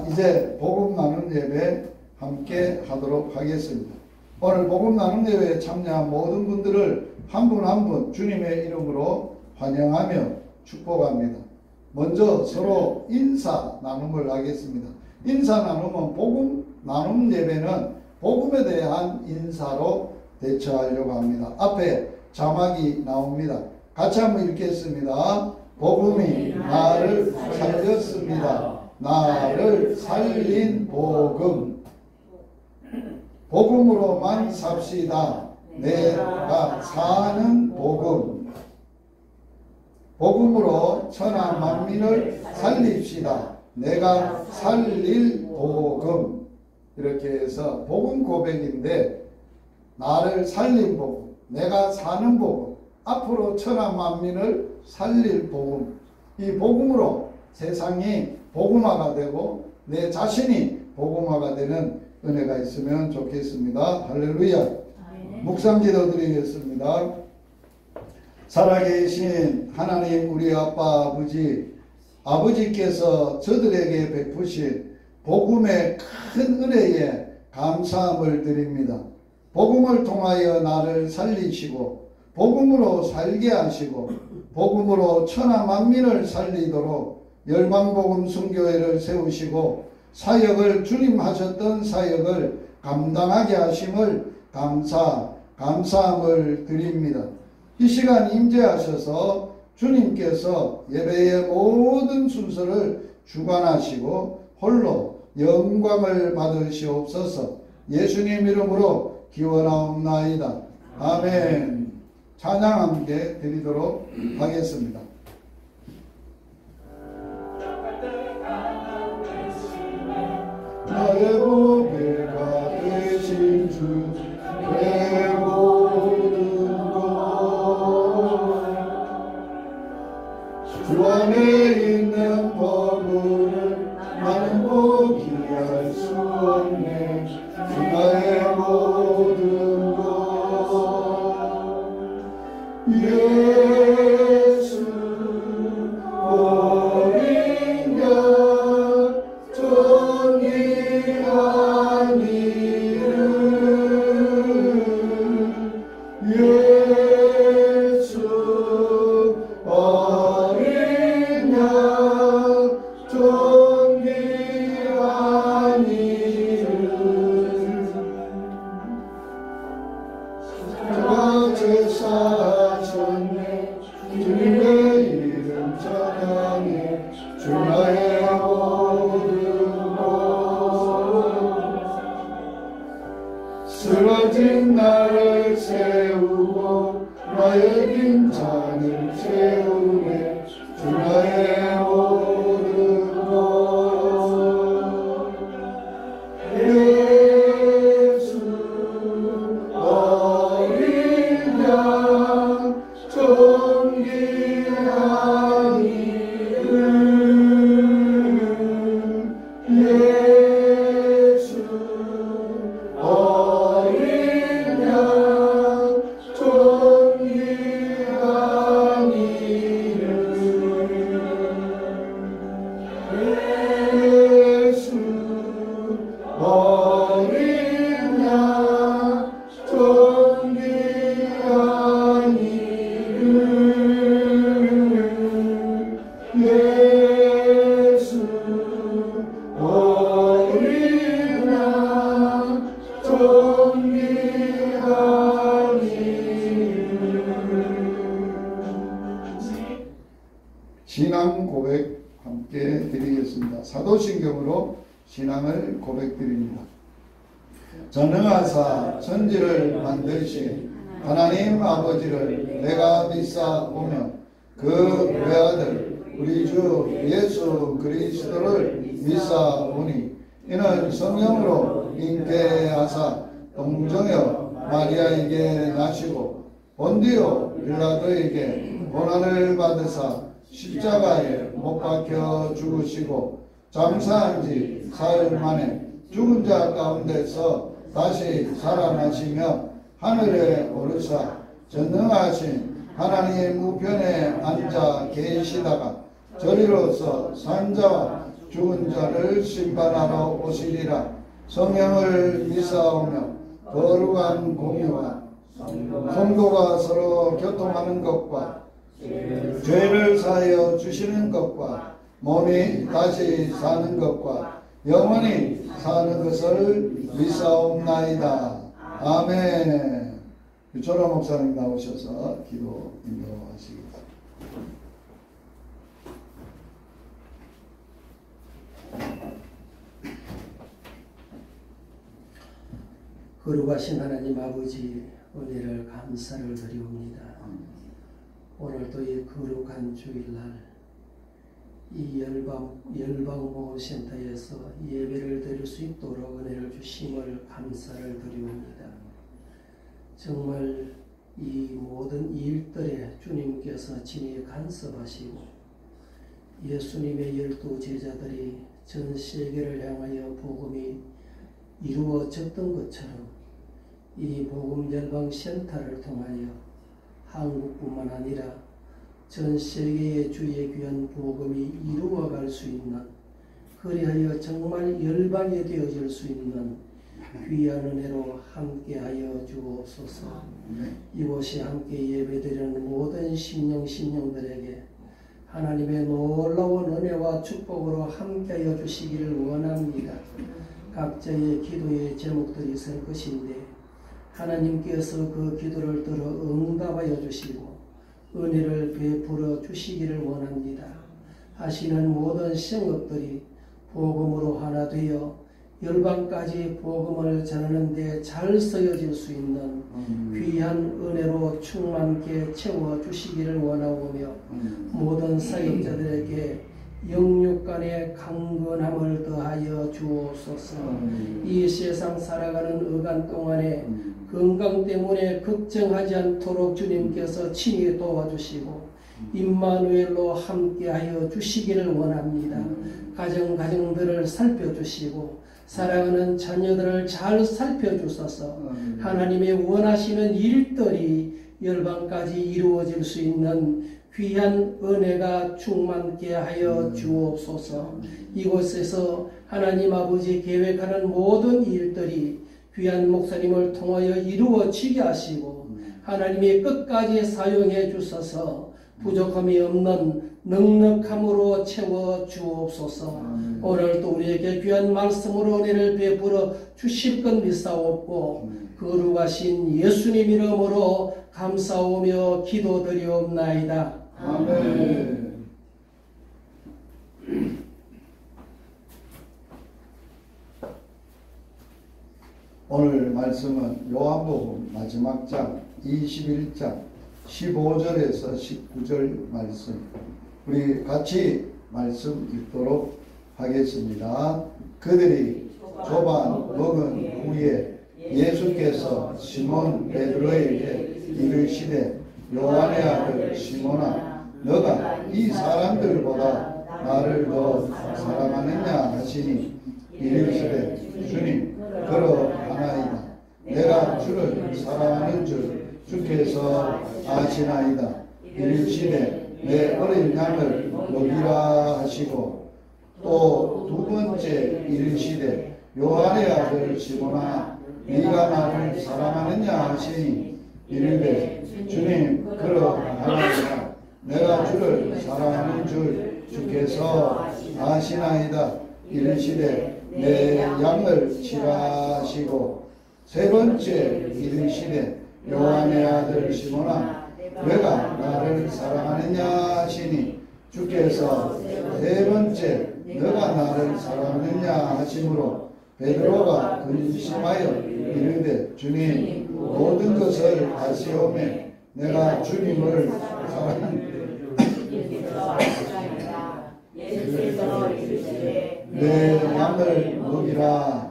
이제 복음 나눔 예배 함께 하도록 하겠습니다. 오늘 복음 나눔 예배에 참여한 모든 분들을 한 분 한 분 주님의 이름으로 환영하며 축복합니다. 먼저 서로 인사 나눔을 하겠습니다. 인사 나눔은 복음 나눔 예배는 복음에 대한 인사로 대처하려고 합니다. 앞에 자막이 나옵니다. 같이 한번 읽겠습니다. 복음이 나를 살렸습니다. 나를 살린 복음. 복음으로만 삽시다. 내가 사는 복음. 복음으로 천하 만민을 살립시다. 내가 살릴 복음. 이렇게 해서 복음 고백인데, 나를 살린 복음, 내가 사는 복음, 앞으로 천하 만민을 살릴 복음. 이 복음으로 세상이 복음화가 되고 내 자신이 복음화가 되는 은혜가 있으면 좋겠습니다. 할렐루야. 묵상 기도 드리겠습니다. 살아계신 하나님 우리 아빠 아버지께서 저들에게 베푸신 복음의 큰 은혜에 감사함을 드립니다. 복음을 통하여 나를 살리시고 복음으로 살게 하시고 복음으로 천하 만민을 살리도록 열방복음 선교회를 세우시고 사역을 주님 하셨던 사역을 감당하게 하심을 감사함을 드립니다. 이 시간 임재하셔서 주님께서 예배의 모든 순서를 주관하시고 홀로 영광을 받으시옵소서. 예수님 이름으로 기원하옵나이다. 아멘. 찬양 함께 드리도록 하겠습니다. 나의 보배가 되신 주, 내 모든 것, 주 안에 있는 복음을 나는 포기할 수 없네. 주 나의 모든 것, 예수 어린 양 존귀한 이름, 예수 어린 양 존귀한 이름, 십자가 제사하셨네. 주님의 이름 찬양해. 주 나의 모든 것, 쓰러진 나를 세우고 나의 빈잔을 채우네. 주 나의 모든 것, 예수 어린 양 존귀한 이름, 예수 어린 양 존귀한 이름, 예수 어린 양 존귀한 이름, 예수 어린 양 존귀한 이름. 신앙 고백 함께 드리겠습니다. 사도신경으로 신앙을 고백드립니다. 전능하사 천지를 만드신 하나님 아버지를 내가 믿사오며 그 외아들 우리 주 예수 그리스도를 믿사오니 이는 성령으로 잉태하사 동정여 마리아에게 나시고 본디오 빌라도에게 고난을 받으사 십자가에 못 박혀 죽으시고 장사한 지 사흘 만에 죽은 자 가운데서 다시 살아나시며 하늘에 오르사 전능하신 하나님 우편에 앉아 계시다가 저리로서 산자와 죽은 자를 심판하러 오시리라. 성령을 믿사오며 거룩한 공유와 성도가 서로 교통하는 것과 죄를 사하여 주시는 것과 몸이 다시 사는 것과 영원히 사는 것을 믿사옵나이다. 아멘. 조라 목사님 나오셔서 기도 인도하시겠습니다. 거룩하신 하나님 아버지, 은혜를 감사를 드리옵니다. 오늘도 이 거룩한 주일날 이 열방보호센터에서 예배를 드릴 수 있도록 은혜를 주심을 감사를 드리옵니다. 정말 이 모든 일들에 주님께서 친히 간섭하시고 예수님의 12 제자들이 전 세계를 향하여 복음이 이루어졌던 것처럼 이 복음 열방센터를 통하여 한국뿐만 아니라 전 세계의 주의 귀한 복음이 이루어갈 수 있는, 그리하여 정말 열방이 되어질 수 있는 귀한 은혜로 함께하여 주옵소서. 이곳에 함께 예배드리는 모든 심령들에게 하나님의 놀라운 은혜와 축복으로 함께하여 주시기를 원합니다. 각자의 기도의 제목들이 있을 것인데 하나님께서 그 기도를 들어 응답하여 주시고 은혜를 베풀어 주시기를 원합니다. 하시는 모든 생업들이 복음으로 하나 되어 열방까지 복음을 전하는 데 잘 쓰여질 수 있는 귀한 은혜로 충만케 채워 주시기를 원하오며 모든 사역자들에게 영육 간의 강건함을 더하여 주옵소서. 이 세상 살아가는 어간 동안에 건강 때문에 걱정하지 않도록 주님께서 친히 도와주시고 임마누엘로 함께하여 주시기를 원합니다. 가정들을 살펴주시고 사랑하는 자녀들을 잘 살펴주셔서 하나님의 원하시는 일들이 열방까지 이루어질 수 있는 귀한 은혜가 충만케 하여 주옵소서. 이곳에서 하나님 아버지 계획하는 모든 일들이 귀한 목사님을 통하여 이루어지게 하시고 하나님이 끝까지 사용해 주셔서 부족함이 없는 넉넉함으로 채워 주옵소서. 오늘도 우리에게 귀한 말씀으로 은혜를 베풀어 주실 것 믿사옵고 거룩하신 예수님 이름으로 감사오며 기도드리옵나이다. 아멘. 오늘 말씀은 요한복음 마지막 장 21장 15절에서 19절 말씀, 우리 같이 말씀 읽도록 하겠습니다. 그들이 조반 먹은 후에 예수께서 시몬 베드로에게 이르시되 요한의 아들 시몬아, 너가 이 사람들보다 나를 더 사랑하느냐 하시니 이르시되 주님 그러하나이다. 내가 주를 사랑하는 줄 주께서 아시나이다. 이르시되 내 어린 양을 먹이라 하시고 또 두 번째 이르시되 요한의 아들 시몬아, 네가 나를 사랑하느냐 하시니 이르되 주님 그러하나이다. 내가 주를 사랑하는 줄 주께서 아시나이다. 이르시되 내 양을 치라 하시고 세 번째 이르시되 요한의 아들 시몬아, 내가 나를 사랑하느냐 하시니 주께서 세 번째 너가 나를 사랑하느냐 하심으로 베드로가 근심하여 이르되 주님 모든 것을 아시오매 내가 주님을 사랑하는 내 양을 먹이라.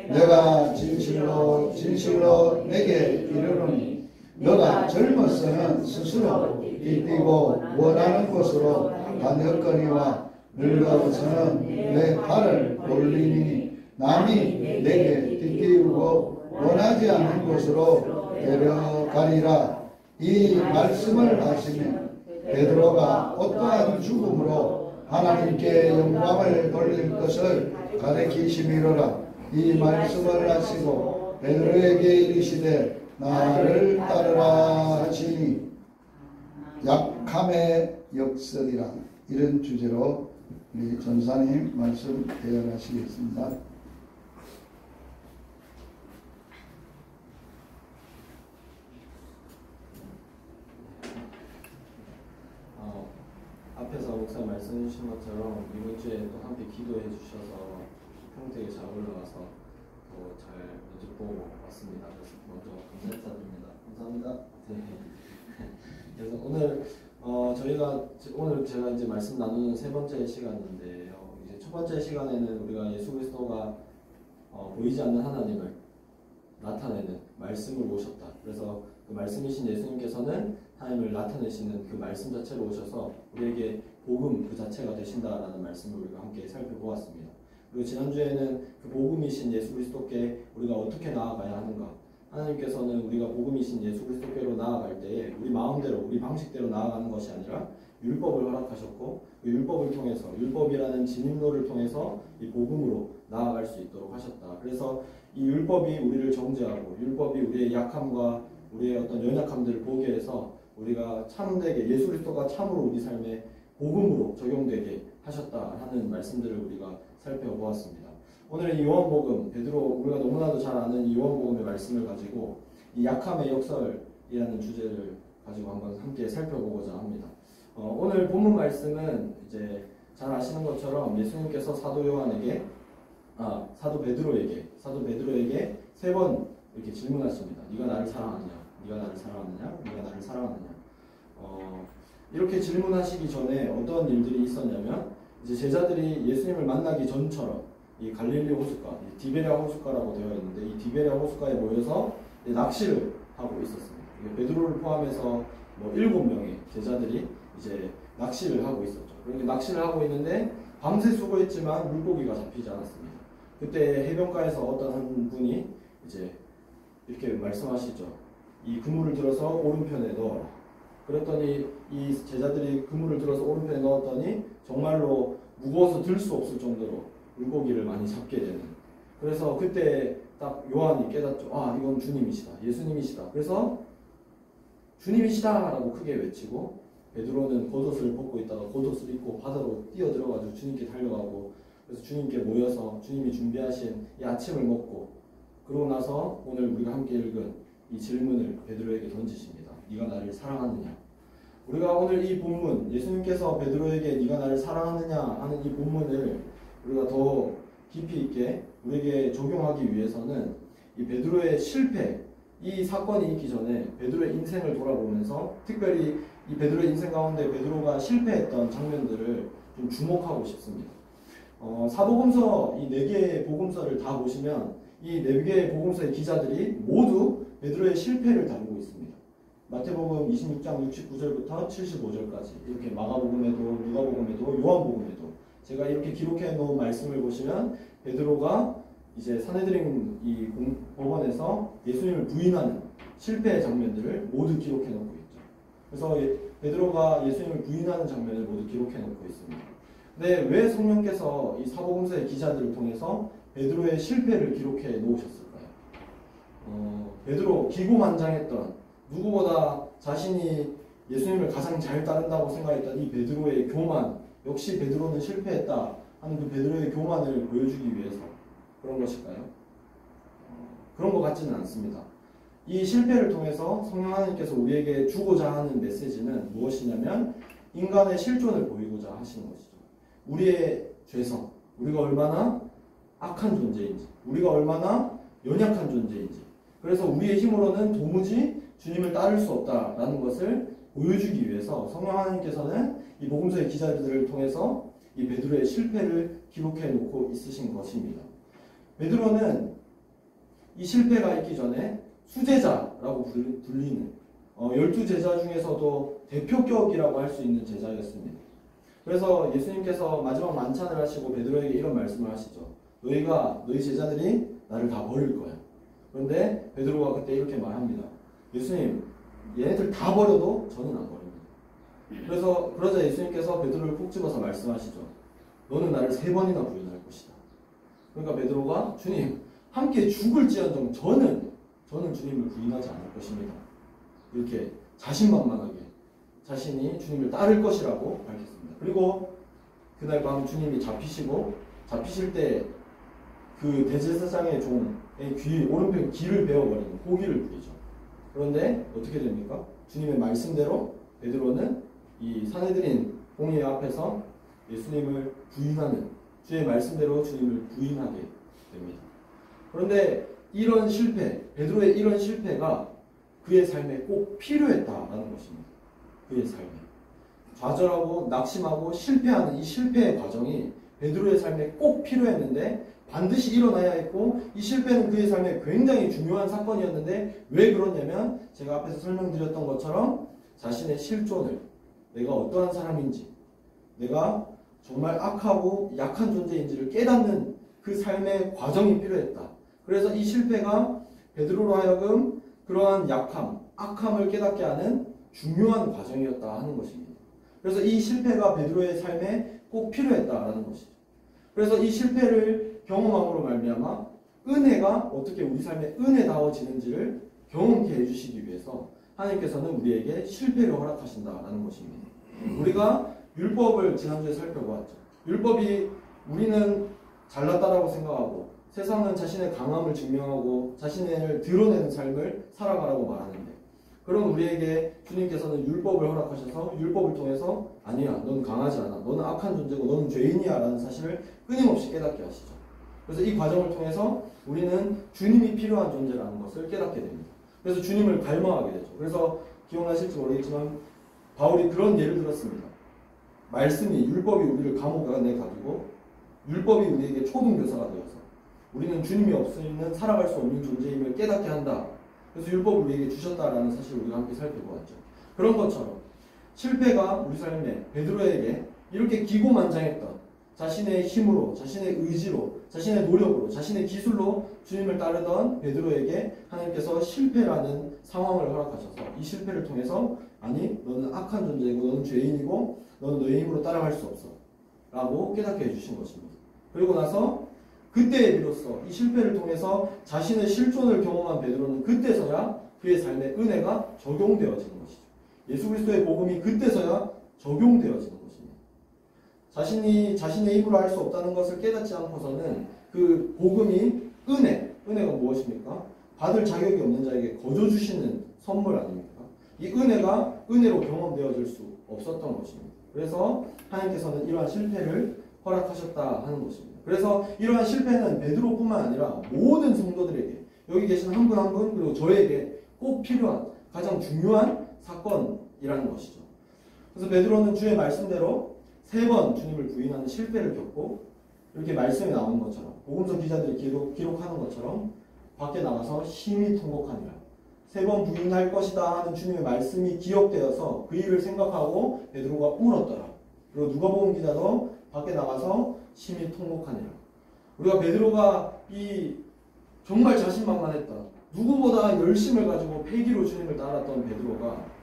내가 진실로 내게 이르노니 너가 젊어서는 스스로 띠띠고 원하는 곳으로 다녔거니와 늙어서는 내 팔을 돌리니 남이 내게 띠띠우고 원하지 않는 곳으로 데려가리라. 이 말씀을 하시면 베드로가 어떠한 죽음으로 하나님께 영광을 돌릴 것을 가르치심이로라. 이 말씀을 하시고 베드로에게 이르시되 나를 따르라 하시니 약함의 역설이라. 이런 주제로 우리 전사님 말씀 대연하시겠습니다. 앞에서 목사 말씀해 주신 것처럼 이번 주에 또 함께 기도해 주셔서 평택에 잘 올라가서 더 잘 면접 보고 왔습니다. 그래서 먼저 감사드립니다. 감사합니다. 네. 그래서 오늘 제가 이제 말씀 나누는 세 번째 시간인데요. 이제 첫 번째 시간에는 우리가 예수 그리스도가 보이지 않는 하나님을 나타내는 말씀을 오셨다. 그래서 그 말씀이신 예수님께서는 하나님을 나타내시는 그 말씀 자체로 오셔서 우리에게 복음 그 자체가 되신다라는 말씀을 우리가 함께 살펴보았습니다. 그리고 지난주에는 그 복음이신 예수 그리스도께 우리가 어떻게 나아가야 하는가, 하나님께서는 우리가 복음이신 예수 그리스도께로 나아갈 때에 우리 마음대로 우리 방식대로 나아가는 것이 아니라 율법을 허락하셨고 그 율법을 통해서 율법이라는 진입로를 통해서 이 복음으로 나아갈 수 있도록 하셨다. 그래서 이 율법이 우리를 정죄하고 율법이 우리의 약함과 우리의 어떤 연약함들을 보게 해서 우리가 참되게 예수 그리스도가 참으로 우리 삶에 복음으로 적용되게 하셨다 하는 말씀들을 우리가 살펴보았습니다. 오늘은 이 요한복음, 우리가 너무나도 잘 아는 이 요한복음의 말씀을 가지고 이 약함의 역설이라는 주제를 가지고 한번 함께 살펴보고자 합니다. 오늘 본문 말씀은 이제 잘 아시는 것처럼 예수님께서 사도 베드로에게 세 번 이렇게 질문하십니다. 네가 나를 사랑하느냐? 네가 나를 사랑하느냐? 네가 나를 사랑하느냐? 이렇게 질문하시기 전에 어떤 일들이 있었냐면 이제 제자들이 예수님을 만나기 전처럼 이 갈릴리 호숫가, 디베랴 호숫가라고 되어 있는데 이 디베랴 호숫가에 모여서 낚시를 하고 있었습니다. 베드로를 포함해서 7명의 제자들이 이제 낚시를 하고 있었죠. 그렇게 낚시를 하고 있는데 밤새 수고했지만 물고기가 잡히지 않았습니다. 그때 해변가에서 어떤 한 분이 이제 이렇게 말씀하시죠. 이 그물을 들어서 오른편에 넣어라. 그랬더니 이 제자들이 그물을 들어서 오른편에 넣었더니 정말로 무거워서 들 수 없을 정도로 물고기를 많이 잡게 되는. 그래서 그때 딱 요한이 깨닫죠. 아, 이건 주님이시다. 예수님이시다. 그래서 주님이시다 라고 크게 외치고 베드로는 겉옷을 벗고 있다가 겉옷을 입고 바다로 뛰어들어가지고 주님께 달려가고 그래서 주님께 모여서 주님이 준비하신 이 아침을 먹고 그러고 나서 오늘 우리가 함께 읽은 이 질문을 베드로에게 던지십니다. 네가 나를 사랑하느냐? 우리가 오늘 이 본문, 예수님께서 베드로에게 네가 나를 사랑하느냐 하는 이 본문을 우리가 더 깊이 있게 우리에게 적용하기 위해서는 이 베드로의 실패, 이 사건이 있기 전에 베드로의 인생을 돌아보면서 특별히 이 베드로의 인생 가운데 베드로가 실패했던 장면들을 좀 주목하고 싶습니다. 사복음서 이 4개의 복음서를 다 보시면 이 4개의 복음서의 기자들이 모두 베드로의 실패를 다루고 있습니다. 마태복음 26장 69절부터 75절까지 이렇게 마가복음에도 누가복음에도 요한복음에도 제가 이렇게 기록해 놓은 말씀을 보시면 베드로가 이제 사내드린 이 법원에서 예수님을 부인하는 실패의 장면들을 모두 기록해 놓고 있죠. 그래서 베드로가 예수님을 부인하는 장면을 모두 기록해 놓고 있습니다. 근데 왜 성령께서 이 사복음서의 기자들을 통해서 베드로의 실패를 기록해 놓으셨을까요? 베드로 기고만장했던 누구보다 자신이 예수님을 가장 잘 따른다고 생각했던 이 베드로의 교만, 역시 베드로는 실패했다 하는 그 베드로의 교만을 보여주기 위해서 그런 것일까요? 그런 것 같지는 않습니다. 이 실패를 통해서 성령 하나님께서 우리에게 주고자 하는 메시지는 무엇이냐면 인간의 실존을 보이고자 하시는 것이죠. 우리의 죄성, 우리가 얼마나 악한 존재인지, 우리가 얼마나 연약한 존재인지, 그래서 우리의 힘으로는 도무지 주님을 따를 수 없다라는 것을 보여주기 위해서 성령 하나님께서는 이 복음서의 기자들을 통해서 이 베드로의 실패를 기록해 놓고 있으신 것입니다. 베드로는 이 실패가 있기 전에 수제자라고 불리는 12제자 중에서도 대표격이라고 할 수 있는 제자였습니다. 그래서 예수님께서 마지막 만찬을 하시고 베드로에게 이런 말씀을 하시죠. 너희 제자들이 나를 다 버릴 거야. 그런데 베드로가 그때 이렇게 말합니다. 예수님, 얘네들 다 버려도 저는 안 버립니다. 그래서 그러자 예수님께서 베드로를 콕 집어서 말씀하시죠. 너는 나를 3번이나 부인할 것이다. 그러니까 베드로가 주님 함께 죽을지언정 저는 주님을 부인하지 않을 것입니다. 이렇게 자신만만하게 자신이 주님을 따를 것이라고 밝혔습니다. 그리고 그날 밤 주님이 잡히실 때 그 대제사장의 종의 오른편 귀를 베어버리는 호기를 부리죠. 그런데 어떻게 됩니까? 주님의 말씀대로 베드로는 이 산헤드린 공회 앞에서 예수님을 부인하는, 주의 말씀대로 주님을 부인하게 됩니다. 그런데 이런 실패, 베드로의 이런 실패가 그의 삶에 꼭 필요했다라는 것입니다. 그의 삶에 좌절하고 낙심하고 실패하는 이 실패의 과정이 베드로의 삶에 꼭 필요했는데 반드시 일어나야 했고, 이 실패는 그의 삶에 굉장히 중요한 사건이었는데 왜 그러냐면 제가 앞에서 설명드렸던 것처럼 자신의 실존을, 내가 어떠한 사람인지, 내가 정말 악하고 약한 존재인지를 깨닫는 그 삶의 과정이 필요했다. 그래서 이 실패가 베드로로 하여금 그러한 약함, 악함을 깨닫게 하는 중요한 과정이었다 하는 것입니다. 그래서 이 실패가 베드로의 삶에 꼭 필요했다라는 것이죠. 그래서 이 실패를 경험함으로 말미암아 은혜가 어떻게 우리 삶에 은혜다워지는지를 경험케 해주시기 위해서 하나님께서는 우리에게 실패를 허락하신다라는 것입니다. 우리가 율법을 지난주에 살펴보았죠. 율법이 우리는 잘났다라고 생각하고 세상은 자신의 강함을 증명하고 자신을 드러내는 삶을 살아가라고 말하는데, 그럼 우리에게 주님께서는 율법을 허락하셔서 율법을 통해서 아니야, 넌 강하지 않아, 너는 악한 존재고 너는 죄인이야 라는 사실을 끊임없이 깨닫게 하시죠. 그래서 이 과정을 통해서 우리는 주님이 필요한 존재라는 것을 깨닫게 됩니다. 그래서 주님을 갈망하게 되죠. 그래서 기억나실지 모르겠지만 바울이 그런 예를 들었습니다. 말씀이, 율법이 우리를 감옥에 내가지고 율법이 우리에게 초등교사가 되어서 우리는 주님이 없으면 살아갈 수 없는 존재임을 깨닫게 한다. 그래서 율법을 우리에게 주셨다라는 사실을 우리가 함께 살펴보았죠. 그런 것처럼 실패가 우리 삶에 베드로에게 이렇게 기고만장했던, 자신의 힘으로, 자신의 의지로, 자신의 노력으로, 자신의 기술로 주님을 따르던 베드로에게 하나님께서 실패라는 상황을 허락하셔서 이 실패를 통해서 아니, 너는 악한 존재이고 너는 죄인이고 너는 너의 힘으로 따라갈 수 없어 라고 깨닫게 해주신 것입니다. 그리고 나서 그때에 비로소 이 실패를 통해서 자신의 실존을 경험한 베드로는 그때서야 그의 삶에 은혜가 적용되어지는 것이죠. 예수 그리스도의 복음이 그때서야 적용되어지는 것입니다. 자신이 자신의 힘으로 할 수 없다는 것을 깨닫지 않고서는 그 복음이 은혜가 무엇입니까? 받을 자격이 없는 자에게 거저 주시는 선물 아닙니까? 이 은혜가 은혜로 경험되어질 수 없었던 것입니다. 그래서 하나님께서는 이러한 실패를 허락하셨다 하는 것입니다. 그래서 이러한 실패는 베드로뿐만 아니라 모든 성도들에게, 여기 계신 한 분 한 분, 그리고 저에게 꼭 필요한 가장 중요한 사건이라는 것이죠. 그래서 베드로는 주의 말씀대로 3번 주님을 부인하는 실패를 겪고, 이렇게 말씀에 나오는 것처럼 복음서 기자들이 기록하는 것처럼 밖에 나가서 심히 통곡하니라. 3번 부인할 것이다 하는 주님의 말씀이 기억되어서 그 일을 생각하고 베드로가 울었더라. 그리고 누가복음 기자도 밖에 나가서 심히 통곡하니라. 우리가 베드로가 이 정말 자신만만했던, 누구보다 열심을 가지고 패기로 주님을 따랐던 베드로가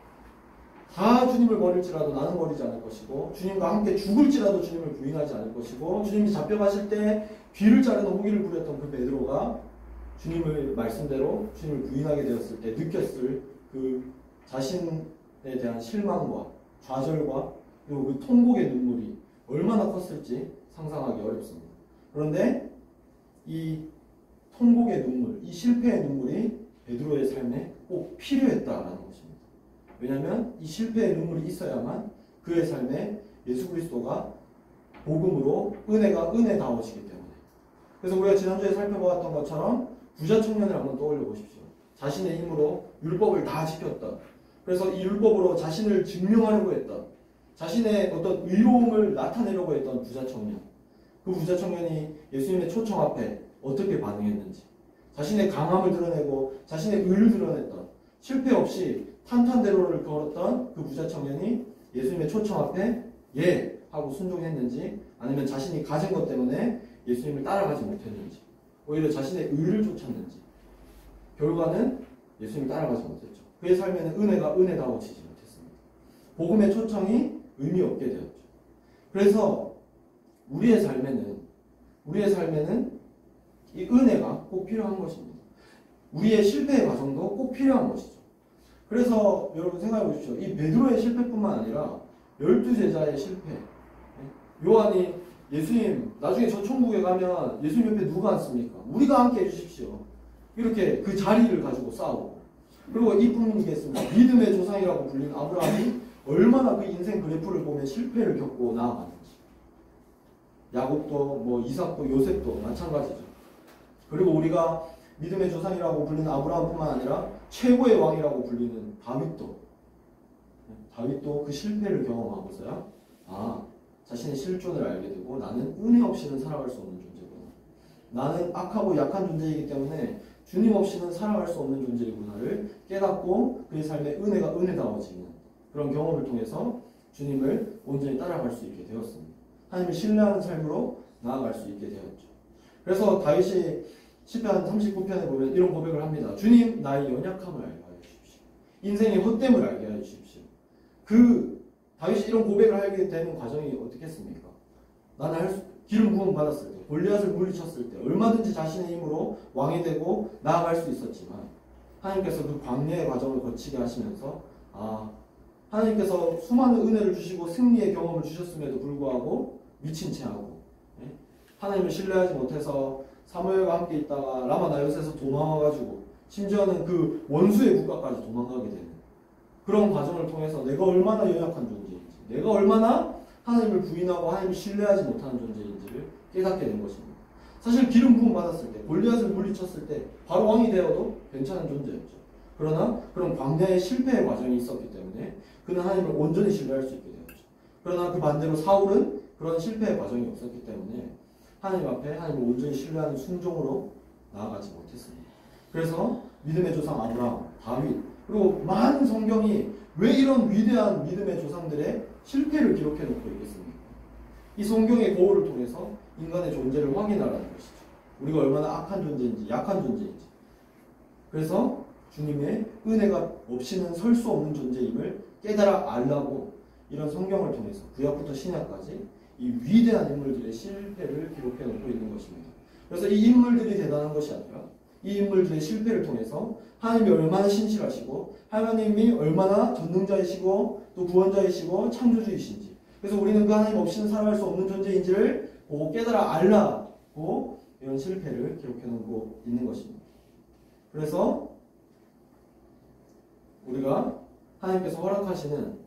다 주님을 버릴지라도 나는 버리지 않을 것이고, 주님과 함께 죽을지라도 주님을 부인하지 않을 것이고, 주님이 잡혀가실 때 귀를 자르는 호기를 부렸던 그 베드로가 주님을 말씀대로 주님을 부인하게 되었을 때 느꼈을 그 자신에 대한 실망과 좌절과 그리고 그 통곡의 눈물이 얼마나 컸을지 상상하기 어렵습니다. 그런데 이 통곡의 눈물, 이 실패의 눈물이 베드로의 삶에 꼭 필요했다라는 것입니다. 왜냐하면 이 실패의 눈물이 있어야만 그의 삶에 예수 그리스도가 복음으로 은혜가 은혜다워지기 때문에. 그래서 우리가 지난주에 살펴보았던 것처럼 부자 청년을 한번 떠올려 보십시오. 자신의 힘으로 율법을 다 지켰던, 그래서 이 율법으로 자신을 증명하려고 했던, 자신의 어떤 의로움을 나타내려고 했던 부자 청년. 그 부자 청년이 예수님의 초청 앞에 어떻게 반응했는지, 자신의 강함을 드러내고 자신의 의를 드러냈던, 실패 없이 탄탄대로를 걸었던 그 부자 청년이 예수님의 초청 앞에 예 하고 순종했는지, 아니면 자신이 가진 것 때문에 예수님을 따라가지 못했는지, 오히려 자신의 의를 쫓았는지, 결과는 예수님을 따라가지 못했죠. 그의 삶에는 은혜가 은혜다워지지 못했습니다. 복음의 초청이 의미 없게 되었죠. 그래서 우리의 삶에는 이 은혜가 꼭 필요한 것입니다. 우리의 실패의 과정도 꼭 필요한 것이죠. 그래서 여러분 생각해 보십시오. 이 베드로의 실패뿐만 아니라 12제자의 실패. 요한이 예수님 나중에 저 천국에 가면 예수님 옆에 누가 앉습니까? 우리가 함께 해주십시오. 이렇게 그 자리를 가지고 싸우고, 그리고 이뿐이겠습니다. 믿음의 조상이라고 불린 아브라함이 얼마나 그 인생 그래프를 보면 실패를 겪고 나아가는지. 야곱도 뭐 이삭도 요셉도 마찬가지죠. 그리고 우리가 믿음의 조상이라고 불리는 아브라함뿐만 아니라 최고의 왕이라고 불리는 다윗도 그 실패를 경험하고서야 자신의 실존을 알게 되고 나는 은혜 없이는 살아갈 수 없는 존재구나. 나는 악하고 약한 존재이기 때문에 주님 없이는 살아갈 수 없는 존재이구나를 깨닫고 그의 삶에 은혜가 은혜다워지는 그런 경험을 통해서 주님을 온전히 따라갈 수 있게 되었습니다. 하나님을 신뢰하는 삶으로 나아갈 수 있게 되었죠. 그래서 다윗이 시편 39편에 보면 이런 고백을 합니다. 주님, 나의 연약함을 알게 하여 주십시오. 인생의 헛됨을 알게 하여 주십시오. 다윗이 이런 고백을 하게 되는 과정이 어떻겠습니까? 나는 기름 부음 받았을 때, 골리앗을 물리쳤을 때 얼마든지 자신의 힘으로 왕이 되고 나아갈 수 있었지만 하나님께서 그 광야의 과정을 거치게 하시면서 하나님께서 수많은 은혜를 주시고 승리의 경험을 주셨음에도 불구하고 미친 채 하고 하나님을 신뢰하지 못해서 사무엘과 함께 있다가 라마 나요셋에서 도망와가지고 심지어는 그 원수의 국가까지 도망가게 되는 그런 과정을 통해서 내가 얼마나 연약한 존재인지, 내가 얼마나 하나님을 부인하고 하나님을 신뢰하지 못하는 존재인지를 깨닫게 된 것입니다. 사실 기름 부음 받았을 때, 골리앗을 물리쳤을 때 바로 왕이 되어도 괜찮은 존재였죠. 그러나 그런 광야의 실패의 과정이 있었기 때문에 그는 하나님을 온전히 신뢰할 수 있게 되었죠. 그러나 그 반대로 사울은 그런 실패의 과정이 없었기 때문에 하나님 앞에 하나님을 온전히 신뢰하는 순종으로 나아가지 못했습니다. 그래서 믿음의 조상 아브라함, 다윗, 그리고 많은 성경이 왜 이런 위대한 믿음의 조상들의 실패를 기록해 놓고 있겠습니까? 이 성경의 거울을 통해서 인간의 존재를 확인하라는 것이죠. 우리가 얼마나 악한 존재인지, 약한 존재인지. 그래서 주님의 은혜가 없이는 설 수 없는 존재임을 깨달아 알라고 이런 성경을 통해서 구약부터 신약까지 이 위대한 인물들의 실패를 기록해 놓고 있는 것입니다. 그래서 이 인물들이 대단한 것이 아니라 이 인물들의 실패를 통해서 하나님이 얼마나 신실하시고 하나님이 얼마나 전능자이시고 또 구원자이시고 창조주이신지, 그래서 우리는 그 하나님 없이는 살아갈 수 없는 존재인지를 보고 깨달아 알라고 이런 실패를 기록해 놓고 있는 것입니다. 그래서 우리가 하나님께서 허락하시는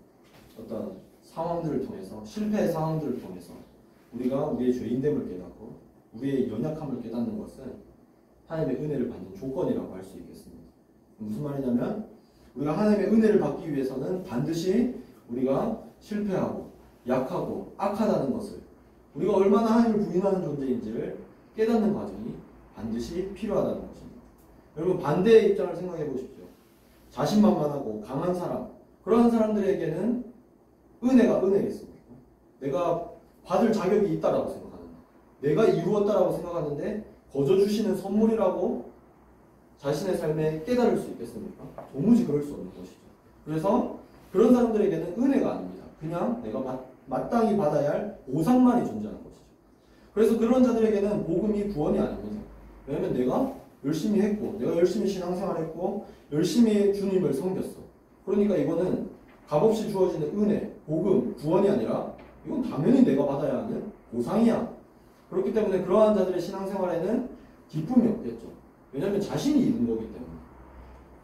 어떤 상황들을 통해서, 실패의 상황들을 통해서 우리가 우리의 죄인됨을 깨닫고 우리의 연약함을 깨닫는 것은 하나님의 은혜를 받는 조건이라고 할 수 있겠습니다. 무슨 말이냐면 우리가 하나님의 은혜를 받기 위해서는 반드시 우리가 실패하고 약하고 악하다는 것을, 우리가 얼마나 하나님을 부인하는 존재인지를 깨닫는 과정이 반드시 필요하다는 것입니다. 여러분, 반대의 입장을 생각해 보십시오. 자신만만하고 강한 사람, 그러한 사람들에게는 은혜가 은혜겠습니까? 내가 받을 자격이 있다라고 생각하는데, 내가 이루었다라고 생각하는데 거저 주시는 선물이라고 자신의 삶에 깨달을 수 있겠습니까? 도무지 그럴 수 없는 것이죠. 그래서 그런 사람들에게는 은혜가 아닙니다. 그냥 내가 마땅히 받아야 할 보상만이 존재하는 것이죠. 그래서 그런 자들에게는 복음이 구원이 아닙니다. 왜냐하면 내가 열심히 했고, 내가 열심히 신앙생활했고, 열심히 주님을 섬겼어. 그러니까 이거는 값없이 주어지는 은혜, 복음, 구원이 아니라 이건 당연히 내가 받아야 하는 보상이야. 그렇기 때문에 그러한 자들의 신앙생활에는 기쁨이 없겠죠. 왜냐하면 자신이 잃은 거기 때문에.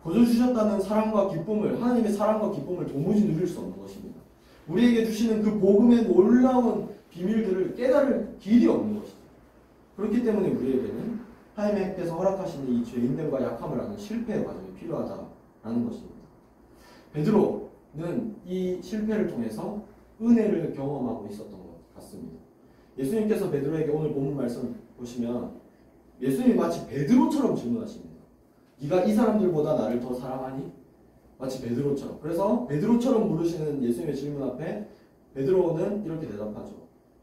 거저 주셨다는 사랑과 기쁨을, 하나님의 사랑과 기쁨을 도무지 누릴 수 없는 것입니다. 우리에게 주시는 그 복음의 놀라운 비밀들을 깨달을 길이 없는 것이죠. 그렇기 때문에 우리에게는 하나님께서 허락하시는 이 죄인됨과 약함을 아는 실패의 과정이 필요하다라는 것입니다. 베드로는 이 실패를 통해서 은혜를 경험하고 있었던 것 같습니다. 예수님께서 베드로에게 오늘 본문 말씀 보시면 예수님이 마치 베드로처럼 질문하십니다. 네가 이 사람들보다 나를 더 사랑하니? 마치 베드로처럼. 그래서 베드로처럼 물으시는 예수님의 질문 앞에 베드로는 이렇게 대답하죠.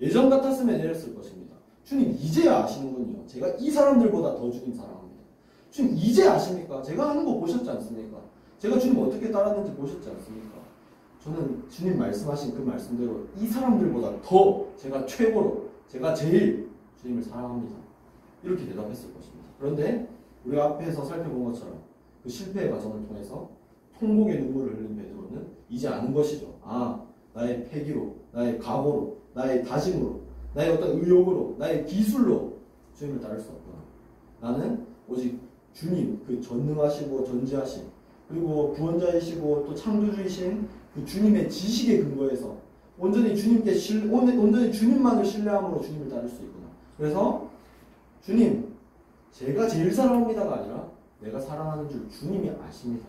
예전 같았으면 이랬을 것입니다. 주님, 이제야 아시는군요. 제가 이 사람들보다 더 주님 사랑합니다. 주님, 이제 아십니까? 제가 하는 거 보셨지 않습니까? 제가 주님 어떻게 따랐는지 보셨지 않습니까? 저는 주님 말씀하신 그 말씀대로 이 사람들보다 더 제가 최고로, 제가 제일 주님을 사랑합니다. 이렇게 대답했을 것입니다. 그런데 우리가 앞에서 살펴본 것처럼 그 실패의 과정을 통해서 통곡의 눈물을 흘린 베드로는 이제 아는 것이죠. 아, 나의 패기로, 나의 각오로, 나의 다짐으로, 나의 어떤 의욕으로, 나의 기술로 주님을 따를 수 없구나. 나는 오직 주님, 그 전능하시고 전지하신, 그리고 구원자이시고 또 창조주이신 그 주님의 지식에 근거해서 온전히 온전히 주님만을 신뢰함으로 주님을 따를 수 있구나. 그래서 주님, 제가 제일 사랑합니다가 아니라 내가 사랑하는 줄 주님이 아십니다.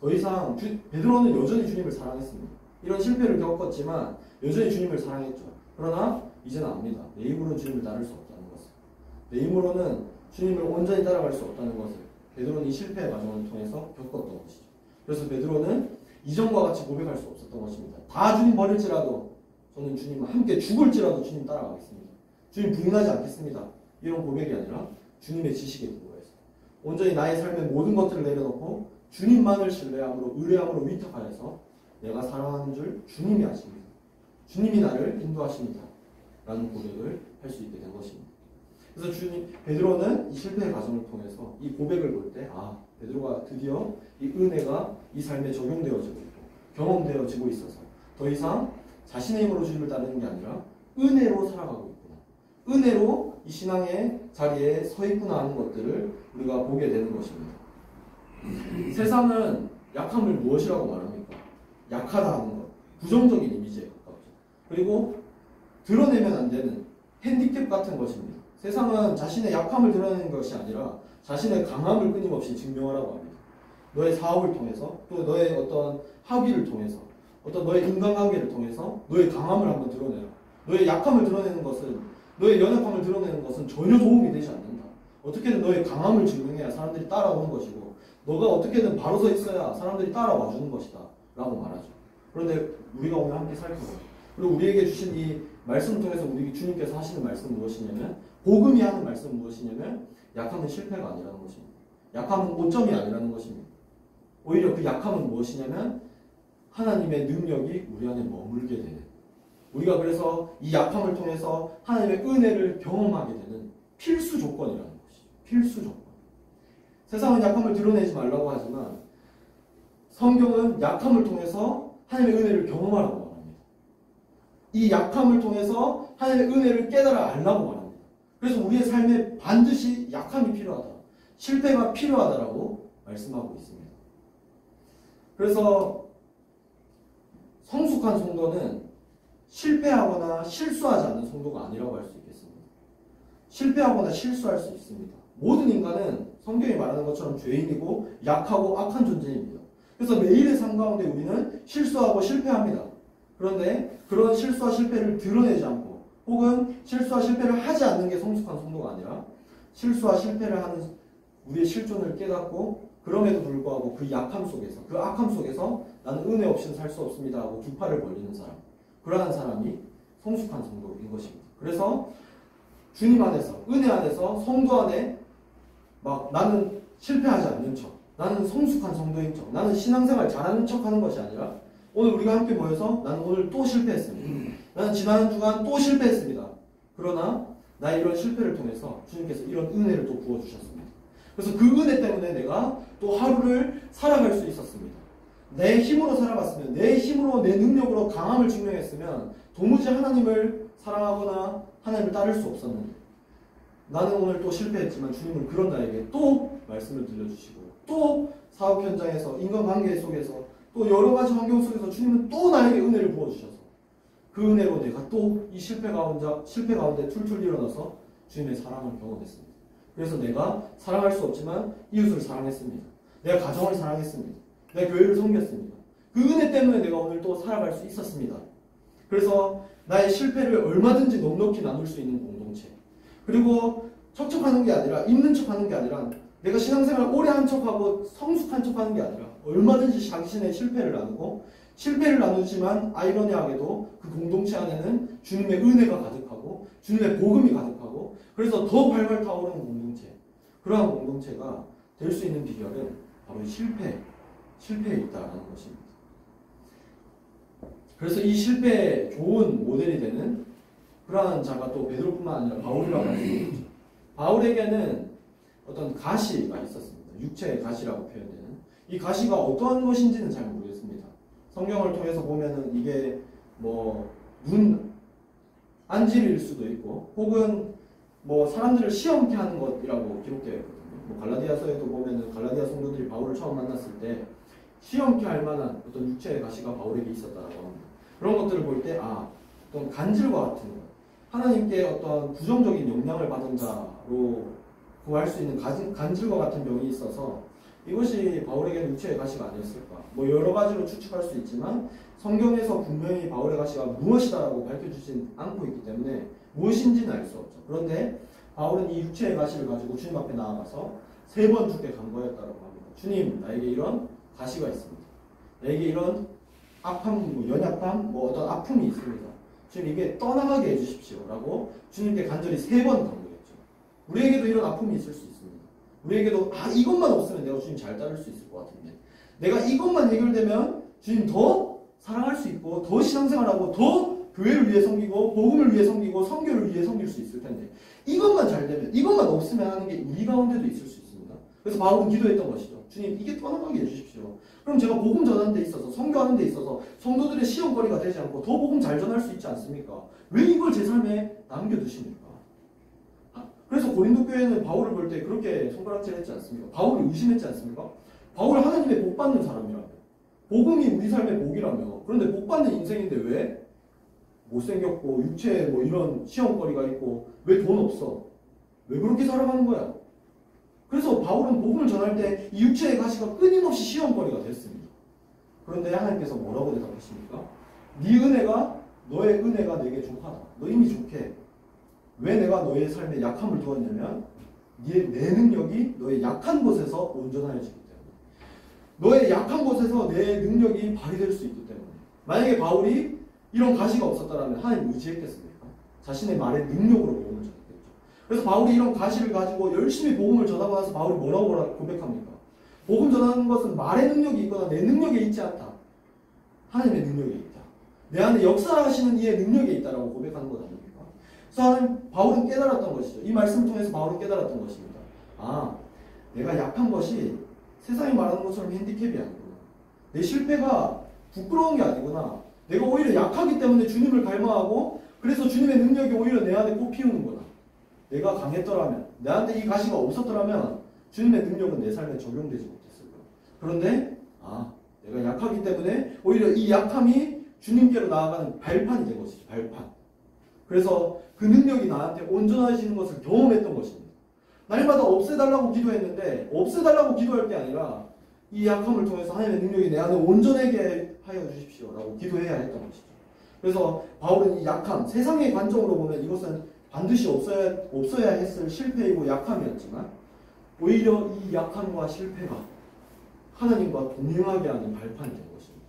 더 이상 베드로는 여전히 주님을 사랑했습니다. 이런 실패를 겪었지만 여전히 주님을 사랑했죠. 그러나 이제는 압니다. 내 힘으로는 주님을 따를 수 없다는 것을. 내 힘으로는 주님을 온전히 따라갈 수 없다는 것을 베드로는 이 실패의 과정을 통해서 겪었던 것이죠. 그래서 베드로는 이전과 같이 고백할 수 없었던 것입니다. 다 주님 버릴지라도 저는 주님과 함께 죽을지라도 주님 따라가겠습니다. 주님 부인하지 않겠습니다. 이런 고백이 아니라 주님의 지식에 근거해서 온전히 나의 삶의 모든 것들을 내려놓고 주님만을 신뢰함으로 의뢰함으로 위탁하여서 내가 사랑하는 줄 주님이 아십니다. 주님이 나를 인도하십니다. 라는 고백을 할 수 있게 된 것입니다. 그래서 베드로는 이 실패의 과정을 통해서 이 고백을 볼 때, 아, 베드로가 드디어 이 은혜가 이 삶에 적용되어지고 있고 경험되어지고 있어서 더 이상 자신의 힘으로 주님을 따르는 게 아니라 은혜로 살아가고 있구나. 은혜로 이 신앙의 자리에 서 있구나 하는 것들을 우리가 보게 되는 것입니다. 세상은 약함을 무엇이라고 말합니까? 약하다 하는 것. 부정적인 이미지에 가깝죠. 그리고 드러내면 안 되는 핸디캡 같은 것입니다. 세상은 자신의 약함을 드러내는 것이 아니라 자신의 강함을 끊임없이 증명하라고 합니다. 너의 사업을 통해서, 또 너의 어떤 학위를 통해서, 어떤 너의 인간관계를 통해서 너의 강함을 한번 드러내라. 너의 약함을 드러내는 것은, 너의 연약함을 드러내는 것은 전혀 도움이 되지 않는다. 어떻게든 너의 강함을 증명해야 사람들이 따라오는 것이고, 너가 어떻게든 바로 서 있어야 사람들이 따라와 주는 것이다 라고 말하죠. 그런데 우리가 오늘 함께 살펴봐요. 그리고 우리에게 주신 이 말씀을 통해서 우리 주님께서 하시는 말씀은 무엇이냐면, 복음이 하는 말씀은 무엇이냐면 약함은 실패가 아니라는 것입니다. 약함은 오점이 아니라는 것입니다. 오히려 그 약함은 무엇이냐면 하나님의 능력이 우리 안에 머물게 되는, 우리가 그래서 이 약함을 통해서 하나님의 은혜를 경험하게 되는 필수 조건이라는 것이죠. 필수 조건. 세상은 약함을 드러내지 말라고 하지만 성경은 약함을 통해서 하나님의 은혜를 경험하라고 말합니다. 이 약함을 통해서 하나님의 은혜를 깨달아 알라고 말합니다. 그래서 우리의 삶에 반드시 약함이 필요하다, 실패가 필요하다라고 말씀하고 있습니다. 그래서 성숙한 성도는 실패하거나 실수하지 않는 성도가 아니라고 할 수 있겠습니다. 실패하거나 실수할 수 있습니다. 모든 인간은 성경이 말하는 것처럼 죄인이고 약하고 악한 존재입니다. 그래서 매일의 삶 가운데 우리는 실수하고 실패합니다. 그런데 그런 실수와 실패를 드러내지 않고, 혹은 실수와 실패를 하지 않는 게 성숙한 성도가 아니라 실수와 실패를 하는 우리의 실존을 깨닫고 그럼에도 불구하고 그 약함 속에서, 그 악함 속에서 나는 은혜 없이는 살 수 없습니다 하고 두 팔을 벌리는 사람, 그러한 사람이 성숙한 성도인 것입니다. 그래서 주님 안에서, 은혜 안에서, 성도 안에 막 나는 실패하지 않는 척, 나는 성숙한 성도인 척, 나는 신앙생활 잘하는 척 하는 것이 아니라 오늘 우리가 함께 모여서 나는 오늘 또 실패했습니다. 나는 지난 주간 또 실패했습니다. 그러나 나의 이런 실패를 통해서 주님께서 이런 은혜를 또 부어주셨습니다. 그래서 그 은혜 때문에 내가 또 하루를 살아갈 수 있었습니다. 내 힘으로 살아갔으면, 내 힘으로, 내 능력으로 강함을 증명했으면 도무지 하나님을 사랑하거나 하나님을 따를 수 없었는데, 나는 오늘 또 실패했지만 주님은 그런 나에게 또 말씀을 들려주시고, 또 사업 현장에서, 인간관계 속에서, 또 여러 가지 환경 속에서 주님은 또 나에게 은혜를 부어주셔서 그 은혜로 내가 또 이 실패 가운데 툴툴 일어나서 주님의 사랑을 경험했습니다. 그래서 내가 사랑할 수 없지만 이웃을 사랑했습니다. 내가 가정을 사랑했습니다. 내가 교회를 섬겼습니다. 그 은혜 때문에 내가 오늘 또 살아갈 수 있었습니다. 그래서 나의 실패를 얼마든지 넉넉히 나눌 수 있는 공동체, 그리고 척척하는 게 아니라, 있는 척하는 게 아니라, 내가 신앙생활 오래 한 척하고 성숙한 척하는 게 아니라 얼마든지 자신의 실패를 나누고, 실패를 나누지만 아이러니하게도 그 공동체 안에는 주님의 은혜가 가득하고 주님의 복음이 가득하고, 그래서 더 발발 타오르는 공동체, 그러한 공동체가 될 수 있는 비결은 바로 실패에 있다라는 것입니다. 그래서 이 실패의 좋은 모델이 되는 그러한 자가 또 베드로뿐만 아니라 바울이라고 할 수 있죠. 바울에게는 어떤 가시가 있었습니다. 육체의 가시라고 표현되는. 이 가시가 어떠한 것인지는 잘 모르겠습니다. 성경을 통해서 보면은 이게 뭐 눈 안질일 수도 있고 혹은 뭐 사람들을 시험케 하는 것이라고 기록되어 있거든요. 뭐 갈라디아서에도 보면은 갈라디아 성도들이 바울을 처음 만났을 때 시험케 할 만한 어떤 육체의 가시가 바울에게 있었다라고 합니다. 그런 것들을 볼 때 어떤 간질과 같은 것, 하나님께 어떤 부정적인 영향을 받은 자로 구할 수 있는 간질과 같은 병이 있어서 이것이 바울에게는 육체의 가시가 아니었을까. 뭐 여러 가지로 추측할 수 있지만 성경에서 분명히 바울의 가시가 무엇이다라고 밝혀주진 않고 있기 때문에 무엇인지는 알 수 없죠. 그런데 바울은 이 육체의 가시를 가지고 주님 앞에 나아가서 3번 주께 간구하였다고 합니다. 주님, 나에게 이런 가시가 있습니다. 나에게 이런 악함, 뭐 연약함, 뭐 어떤 아픔이 있습니다. 주님, 이게 떠나가게 해주십시오라고 주님께 간절히 3번 간구했죠. 우리에게도 이런 아픔이 있을 수 있습니다. 우리에게도 이것만 없으면 내가 주님 잘 따를 수 있을 것 같은데, 내가 이것만 해결되면 주님 더 사랑할 수 있고 더 신앙생활하고 더 교회를 위해 섬기고 복음을 위해 섬기고 선교를 위해 섬길 수 있을 텐데, 이것만 잘 되면, 이것만 없으면 하는 게 우리 가운데도 있을 수 있습니다. 그래서 바울은 기도했던 것이죠. 주님, 이게 떠나가게 해주십시오. 그럼 제가 복음 전하는 데 있어서, 선교하는 데 있어서 성도들의 시험거리가 되지 않고 더 복음 잘 전할 수 있지 않습니까? 왜 이걸 제 삶에 남겨두십니까? 그래서 고린도 교회는 바울을 볼 때 그렇게 손가락질했지 않습니까? 바울을 의심했지 않습니까? 바울 하나님의 복 받는 사람이라며, 복음이 우리 삶의 복이라며. 그런데 복 받는 인생인데 왜 못생겼고 육체에 뭐 이런 시험거리가 있고 왜 돈 없어? 왜 그렇게 살아가는 거야? 그래서 바울은 복음을 전할 때 이 육체의 가시가 끊임없이 시험거리가 됐습니다. 그런데 하나님께서 뭐라고 대답하십니까? 너의 은혜가 내게 족하다. 너 이미 족해. 왜 내가 너의 삶에 약함을 두었냐면 내 능력이 너의 약한 곳에서 온전하여지기 때문에, 너의 약한 곳에서 내 능력이 발휘될 수 있기 때문에. 만약에 바울이 이런 가시가 없었다면 하나님 의지했겠습니까? 자신의 말의 능력으로 복음을 전했겠죠. 그래서 바울이 이런 가시를 가지고 열심히 복음을 전하고 나서 바울이 뭐라고 고백합니까? 복음 전하는 것은 말의 능력이 있거나 내 능력에 있지 않다. 하나님의 능력에 있다. 내 안에 역사하시는 이의 능력에 있다라고 고백하는 것 아닙니까? 그래서 바울은 깨달았던 것이죠. 이 말씀을 통해서 바울은 깨달았던 것입니다. 내가 약한 것이 세상이 말하는 것처럼 핸디캡이 아니구나. 내 실패가 부끄러운 게 아니구나. 내가 오히려 약하기 때문에 주님을 갈망하고, 그래서 주님의 능력이 오히려 내 안에 꽃피우는구나. 내가 강했더라면, 내한테 이 가시가 없었더라면 주님의 능력은 내 삶에 적용되지 못했을 거야. 그런데 내가 약하기 때문에 오히려 이 약함이 주님께로 나아가는 발판이 된 것이죠. 발판. 그래서 그 능력이 나한테 온전해지는 것을 경험했던 것입니다. 날마다 없애달라고 기도했는데, 없애달라고 기도할 게 아니라 이 약함을 통해서 하나님의 능력이 내 안에 온전하게 하여 주십시오라고 기도해야 했던 것이죠. 그래서 바울은 이 약함, 세상의 관점으로 보면 이것은 반드시 없어야 했을 실패이고 약함이었지만, 오히려 이 약함과 실패가 하나님과 동행하게 하는 발판이 된 것입니다.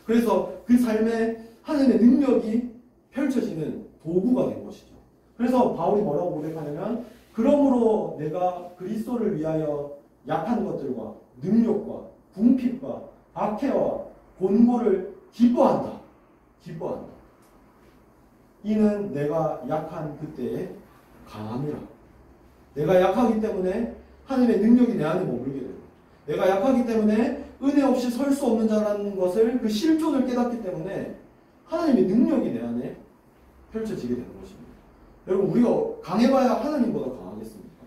그래서 그 삶에 하나님의 능력이 펼쳐지는 도구가 된 것이죠. 그래서 바울이 뭐라고 고백하냐면, 그러므로 내가 그리스도를 위하여 약한 것들과 능력과 궁핍과 박해와 곤고를 기뻐한다. 이는 내가 약한 그때의 강함이라. 내가 약하기 때문에 하나님의 능력이 내 안에 머물게 됩니다. 내가 약하기 때문에 은혜 없이 설 수 없는 자라는 것을, 그 실존을 깨닫기 때문에 하나님의 능력이 내 안에 펼쳐지게 되는 것입니다. 여러분, 우리가 강해봐야 하나님보다 강하겠습니까?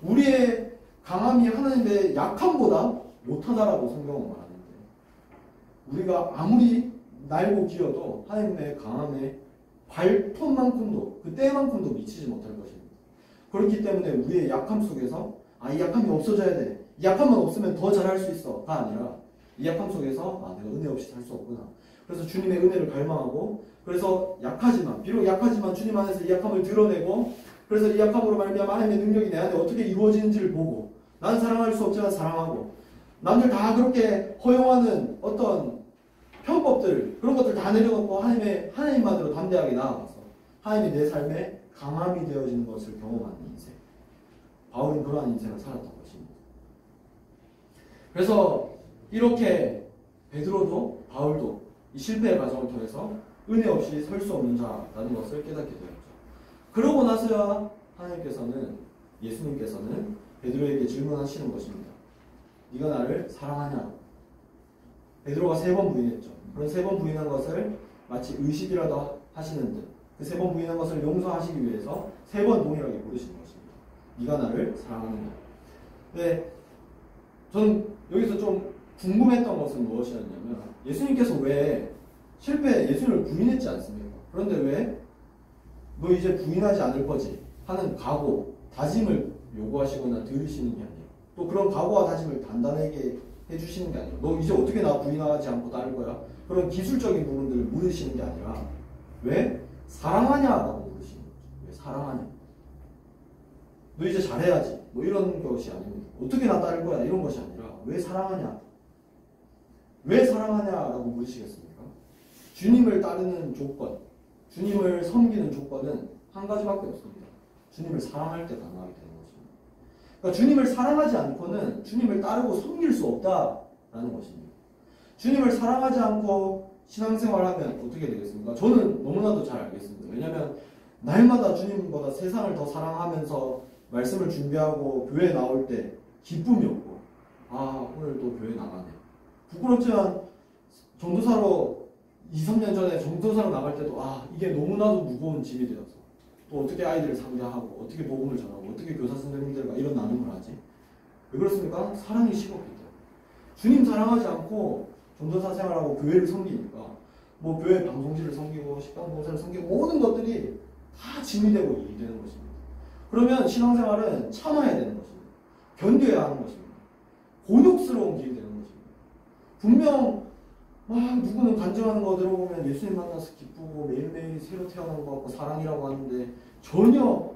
우리의 강함이 하나님의 약함보다 못하다라고 성경은 말하는데, 우리가 아무리 날고 기어도 하나님의 강함에 발톱만큼도, 그 때만큼도 미치지 못할 것입니다. 그렇기 때문에 우리의 약함 속에서 이 약함이 없어져야 돼, 이 약함만 없으면 더 잘할 수 있어가 아니라, 이 약함 속에서 내가 은혜 없이 살 수 없구나. 그래서 주님의 은혜를 갈망하고, 그래서 비록 약하지만 주님 안에서 이 약함을 드러내고, 그래서 이 약함으로 말미암아 하나님의 능력이 내 안에 어떻게 이루어지는지를 보고, 난 사랑할 수 없지만 사랑하고, 남들 다 그렇게 허용하는 어떤 편법들, 그런 것들 다 내려놓고 하나님만으로 담대하게 나아가서 하나님이 내 삶에 강함이 되어지는 것을 경험하는 인생. 바울은 그러한 인생을 살았던 것입니다. 그래서 이렇게 베드로도 바울도 이 실패의 과정을 통해서 은혜 없이 설 수 없는 자라는 것을 깨닫게 되었죠. 그러고 나서야 하나님께서는 예수님께서는 베드로에게 질문하시는 것입니다. 네가 나를 사랑하냐? 베드로가 3번 부인했죠. 그런 3번 부인한 것을 마치 의식이라도 하시는 듯 그 3번 부인한 것을 용서하시기 위해서 3번 동일하게 부르시는 것입니다. 네가 나를 사랑하느냐? 네, 저는 여기서 좀 궁금했던 것은 무엇이었냐면 예수님께서 왜 예수님을 부인했지 않습니까? 그런데 왜 너 이제 부인하지 않을 거지 하는 각오, 다짐을 요구하시거나 들으시는 게 아니에요. 또 그런 각오와 다짐을 단단하게 해주시는 게 아니에요. 너 이제 어떻게 나 부인하지 않고 따를 거야? 그런 기술적인 부분들을 물으시는 게 아니라 왜 사랑하냐라고 물으시는 거죠. 왜 사랑하냐? 너 이제 잘해야지. 뭐 이런 것이 아닙니다. 어떻게 나 따를 거야? 이런 것이 아니라 왜 사랑하냐? 왜 사랑하냐라고 물으시겠습니까? 주님을 따르는 조건, 주님을 섬기는 조건은 한 가지밖에 없습니다. 주님을 사랑할 때 가능하게 되는 것입니다. 그러니까 주님을 사랑하지 않고는 주님을 따르고 섬길 수 없다라는 것입니다. 주님을 사랑하지 않고 신앙생활하면 어떻게 되겠습니까? 저는 너무나도 잘 알겠습니다. 왜냐하면 날마다 주님보다 세상을 더 사랑하면서 말씀을 준비하고 교회에 나올 때 기쁨이 없고 오늘 또 교회 나가네. 부끄럽지만 전도사로 2, 3년 전에 전도사로 나갈 때도 이게 너무나도 무거운 짐이 되어서 또 어떻게 아이들을 상대하고 어떻게 복음을 전하고 어떻게 교사 선생님들과 이런 나눔을 하지? 왜 그렇습니까? 사랑이 식었기 때문에. 주님 사랑하지 않고 전도사 생활하고 교회를 섬기니까 뭐 교회 방송실을 섬기고 식당 봉사를 섬기고 모든 것들이 다 짐이 되고 일이 되는 것입니다. 그러면 신앙생활은 참아야 되는 것입니다. 견뎌야 하는 것입니다. 곤욕스러운 길이 되는 것입니다. 분명 누구는 간증하는 거 들어보면 예수님 만나서 기쁘고 매일매일 새로 태어난 것 같고 사랑이라고 하는데 전혀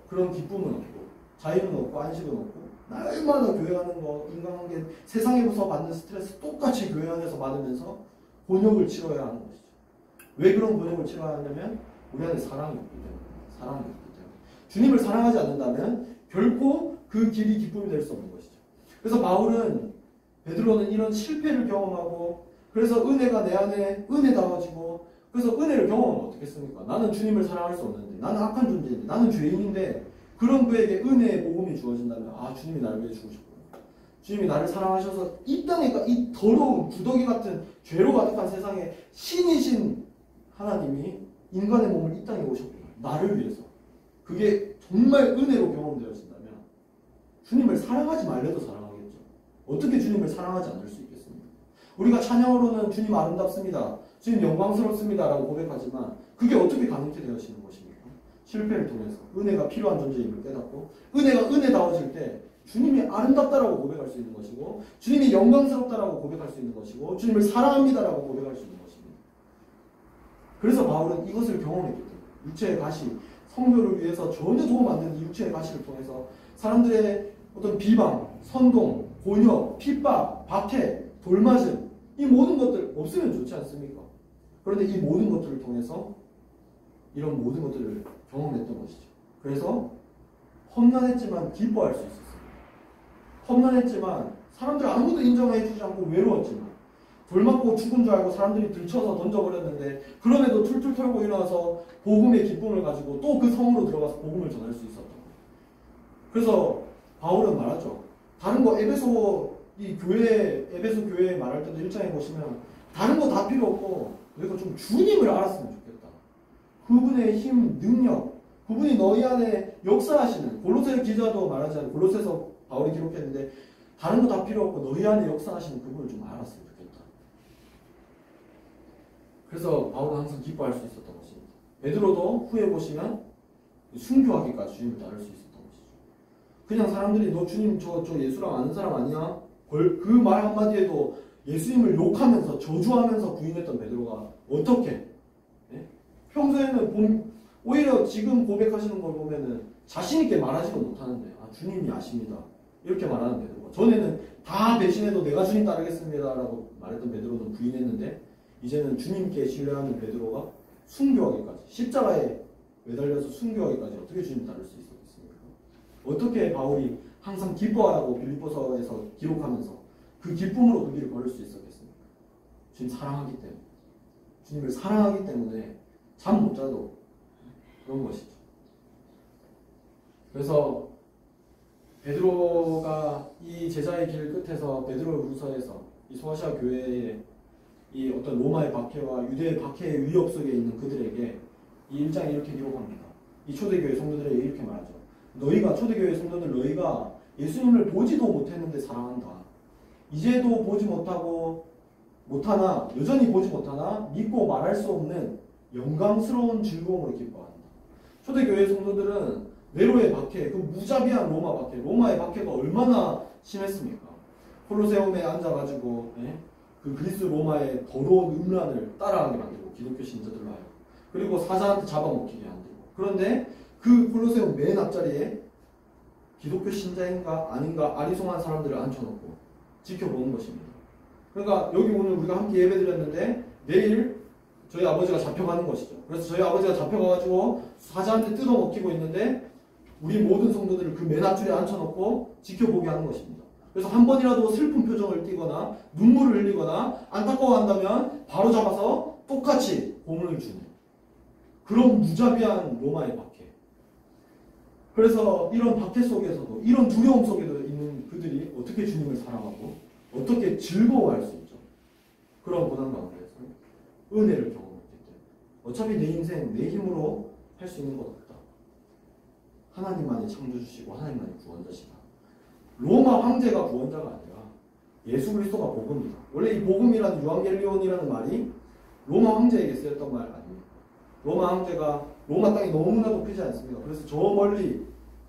그런 기쁨은 없고 자유는 없고 안식은 없고 날마다 교회 가는 거 인간관계 세상에서 받는 스트레스 똑같이 교회 안에서 받으면서 곤욕을 치러야 하는 것이죠. 왜 그런 곤욕을 치러야 하냐면 우리 안에 사랑이 없기 때문에 주님을 사랑하지 않는다면 결코 그 길이 기쁨이 될 수 없는 것이죠. 그래서 베드로는 이런 실패를 경험하고 그래서 은혜가 내 안에 은혜다워지고 그래서 은혜를 경험하면 어떻겠습니까? 나는 주님을 사랑할 수 없는데 나는 악한 존재인데 나는 죄인인데 그런 그에게 은혜의 복음이 주어진다면 주님이 나를 위해 죽으셨구나. 주님이 나를 사랑하셔서 이 땅에 이 더러운 구더기 같은 죄로 가득한 세상에 신이신 하나님이 인간의 몸을 이 땅에 오셨구나. 나를 위해서. 그게 정말 은혜로 경험되어진다면 주님을 사랑하지 말래도 사랑하겠죠. 어떻게 주님을 사랑하지 않을 수 있겠습니까? 우리가 찬양으로는 주님 아름답습니다. 주님 영광스럽습니다. 라고 고백하지만 그게 어떻게 가능케 되어지는 것입니까? 실패를 통해서 은혜가 필요한 존재임을 깨닫고 은혜가 은혜다워질 때 주님이 아름답다라고 고백할 수 있는 것이고 주님이 영광스럽다라고 고백할 수 있는 것이고 주님을 사랑합니다라고 고백할 수 있는 것입니다. 그래서 바울은 이것을 경험했기 때문에 육체의 가시, 성교를 위해서 전혀 도움 안 되는 이 육체의 가시를 통해서 사람들의 어떤 비방, 선동, 곤욕, 핍박, 박해, 돌맞음 이 모든 것들 없으면 좋지 않습니까? 그런데 이 모든 것들을 통해서 이런 모든 것들을 경험했던 것이죠. 그래서 험난했지만 기뻐할 수 있었습니다. 험난했지만 사람들 아무도 인정해 주지 않고 외로웠지만 돌맞고 죽은 줄 알고 사람들이 들쳐서 던져버렸는데 그럼에도 툴툴 털고 일어나서 복음의 기쁨을 가지고 또 그 성으로 들어가서 복음을 전할 수 있었던 거예요. 그래서 바울은 말하죠. 다른 거 에베소 교회 말할 때도 1장에 보시면 다른 거 다 필요 없고 너희가 좀 주님을 알았으면 좋겠다. 그분의 힘, 능력, 그분이 너희 안에 역사하시는 골로새 기자도 말하지 않고 골로새서 바울이 기록했는데 다른 거 다 필요 없고 너희 안에 역사하시는 그분을 좀 알았으면 좋겠다. 그래서 바울은 항상 기뻐할 수 있었던 것입니다. 베드로도 후에 보시면 순교하기까지 주님을 따를 수 있었던 것이죠. 그냥 사람들이 너 주님 저 예수랑 아는 사람 아니야? 그 말 한마디에도 예수님을 욕하면서 저주하면서 부인했던 베드로가 어떻게? 네? 평소에는 오히려 지금 고백하시는 걸 보면은 자신있게 말하지도 못하는데 주님이 아십니다. 이렇게 말하는 베드로가 전에는 다 배신해도 내가 주님 따르겠습니다 라고 말했던 베드로는 부인했는데 이제는 주님께 신뢰하는 베드로가 순교하기까지 십자가에 매달려서 순교하기까지 어떻게 주님 따를 수 있었겠습니까? 어떻게 바울이 항상 기뻐하라고 빌립보서에서 기록하면서 그 기쁨으로 그 길을 걸을 수 있었겠습니까? 주님 사랑하기 때문에 주님을 사랑하기 때문에 잠 못 자도 그런 것이죠. 그래서 베드로가 이 제자의 길 끝에서 베드로후서에서 이 소아시아 교회의 이 어떤 로마의 박해와 유대의 박해의 위협 속에 있는 그들에게 이 1장에 이렇게 기록합니다. 이 초대교회 성도들에게 이렇게 말하죠. 너희가 초대교회 성도들 너희가 예수님을 보지도 못했는데 사랑한다. 이제도 보지 못하나 여전히 보지 못하나 믿고 말할 수 없는 영광스러운 즐거움으로 기뻐한다. 초대교회 성도들은 네로의 박해, 그 무자비한 로마 박해, 로마의 박해가 얼마나 심했습니까? 콜로세움에 앉아가지고 그 그리스 로마의 더러운 음란을 따라하게 만들고 기독교 신자들로 하여 그리고 사자한테 잡아먹히게 만들고 그런데 그 콜로세움 맨 앞자리에 기독교 신자인가 아닌가 아리송한 사람들을 앉혀놓고 지켜보는 것입니다. 그러니까 여기 오늘 우리가 함께 예배드렸는데 내일 저희 아버지가 잡혀가는 것이죠. 그래서 저희 아버지가 잡혀가가지고 사자한테 뜯어먹히고 있는데 우리 모든 성도들을 그 맨 앞줄에 앉혀놓고 지켜보게 하는 것입니다. 그래서 한 번이라도 슬픈 표정을 띠거나 눈물을 흘리거나 안타까워한다면 바로 잡아서 똑같이 고문을 주는 그런 무자비한 로마의 박해. 그래서 이런 박해 속에서도 이런 두려움 속에도 있는 그들이 어떻게 주님을 사랑하고 어떻게 즐거워할 수 있죠. 그런 고난 가운데서 은혜를 경험했기 때문에 어차피 내 인생 내 힘으로 할 수 있는 것 없다. 하나님만이 창조주시고 하나님만이 구원자시다. 로마 황제가 구원자가 아니라 예수 그리스도가 복음이다. 원래 이 복음이라는 유앙겔리온이라는 말이 로마 황제에게 쓰였던 말 아닙니까? 로마 황제가 로마 땅이 너무나도 크지 않습니까? 그래서 저 멀리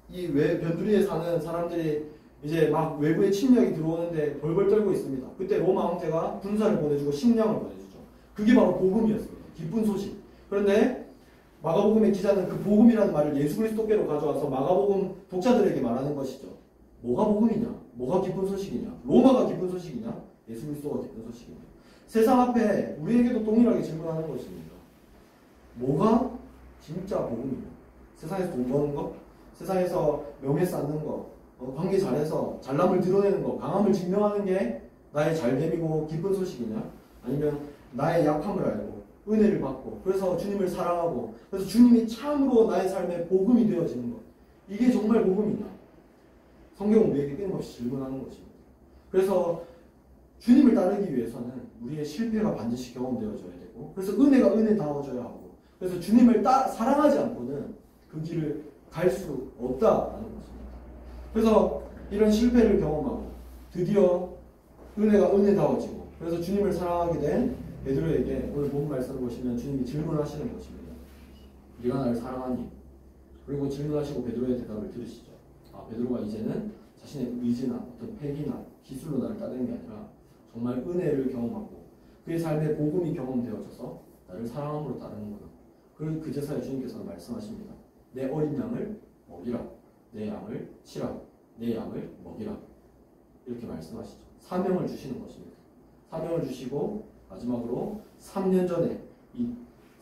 이 변두리에 사는 사람들이 이제 막 외부의 침략이 들어오는데 벌벌 떨고 있습니다. 그때 로마 황제가 군사를 보내주고 식량을 보내주죠. 그게 바로 복음이었습니다. 기쁜 소식. 그런데 마가복음의 기자는 그 복음이라는 말을 예수 그리스도께로 가져와서 마가복음 독자들에게 말하는 것이죠. 뭐가 복음이냐? 뭐가 기쁜 소식이냐? 로마가 기쁜 소식이냐? 예수 그리스도가 기쁜 소식이냐? 세상 앞에 우리에게도 동일하게 질문하는 것입니다. 뭐가 진짜 복음이냐? 세상에서 돈 버는 거? 세상에서 명예 쌓는 거? 관계 잘해서 잘남을 드러내는 거? 강함을 증명하는 게 나의 잘됨이고 기쁜 소식이냐? 아니면 나의 약함을 알고 은혜를 받고 그래서 주님을 사랑하고 그래서 주님이 참으로 나의 삶에 복음이 되어지는 것. 이게 정말 복음이냐? 성경은 우리에게 끊임없이 질문하는 것입니다. 그래서 주님을 따르기 위해서는 우리의 실패가 반드시 경험되어져야 되고 그래서 은혜가 은혜다워져야 하고 그래서 주님을 사랑하지 않고는 그 길을 갈 수 없다라는 것입니다. 그래서 이런 실패를 경험하고 드디어 은혜가 은혜다워지고 그래서 주님을 사랑하게 된 베드로에게 오늘 본 말씀을 보시면 주님이 질문하시는 것입니다. 네가 나를 사랑하니? 그리고 질문하시고 베드로의 대답을 들으시죠. 베드로가 이제는 자신의 의지나 어떤 패기나 기술로 나를 따르는 게 아니라 정말 은혜를 경험하고 그의 삶에 복음이 경험되어져서 나를 사랑함으로 따르는구나. 그제서야 주님께서는 말씀하십니다. 내 어린 양을 먹이라. 내 양을 치라. 내 양을 먹이라. 이렇게 말씀하시죠. 사명을 주시는 것입니다. 사명을 주시고 마지막으로 3년 전에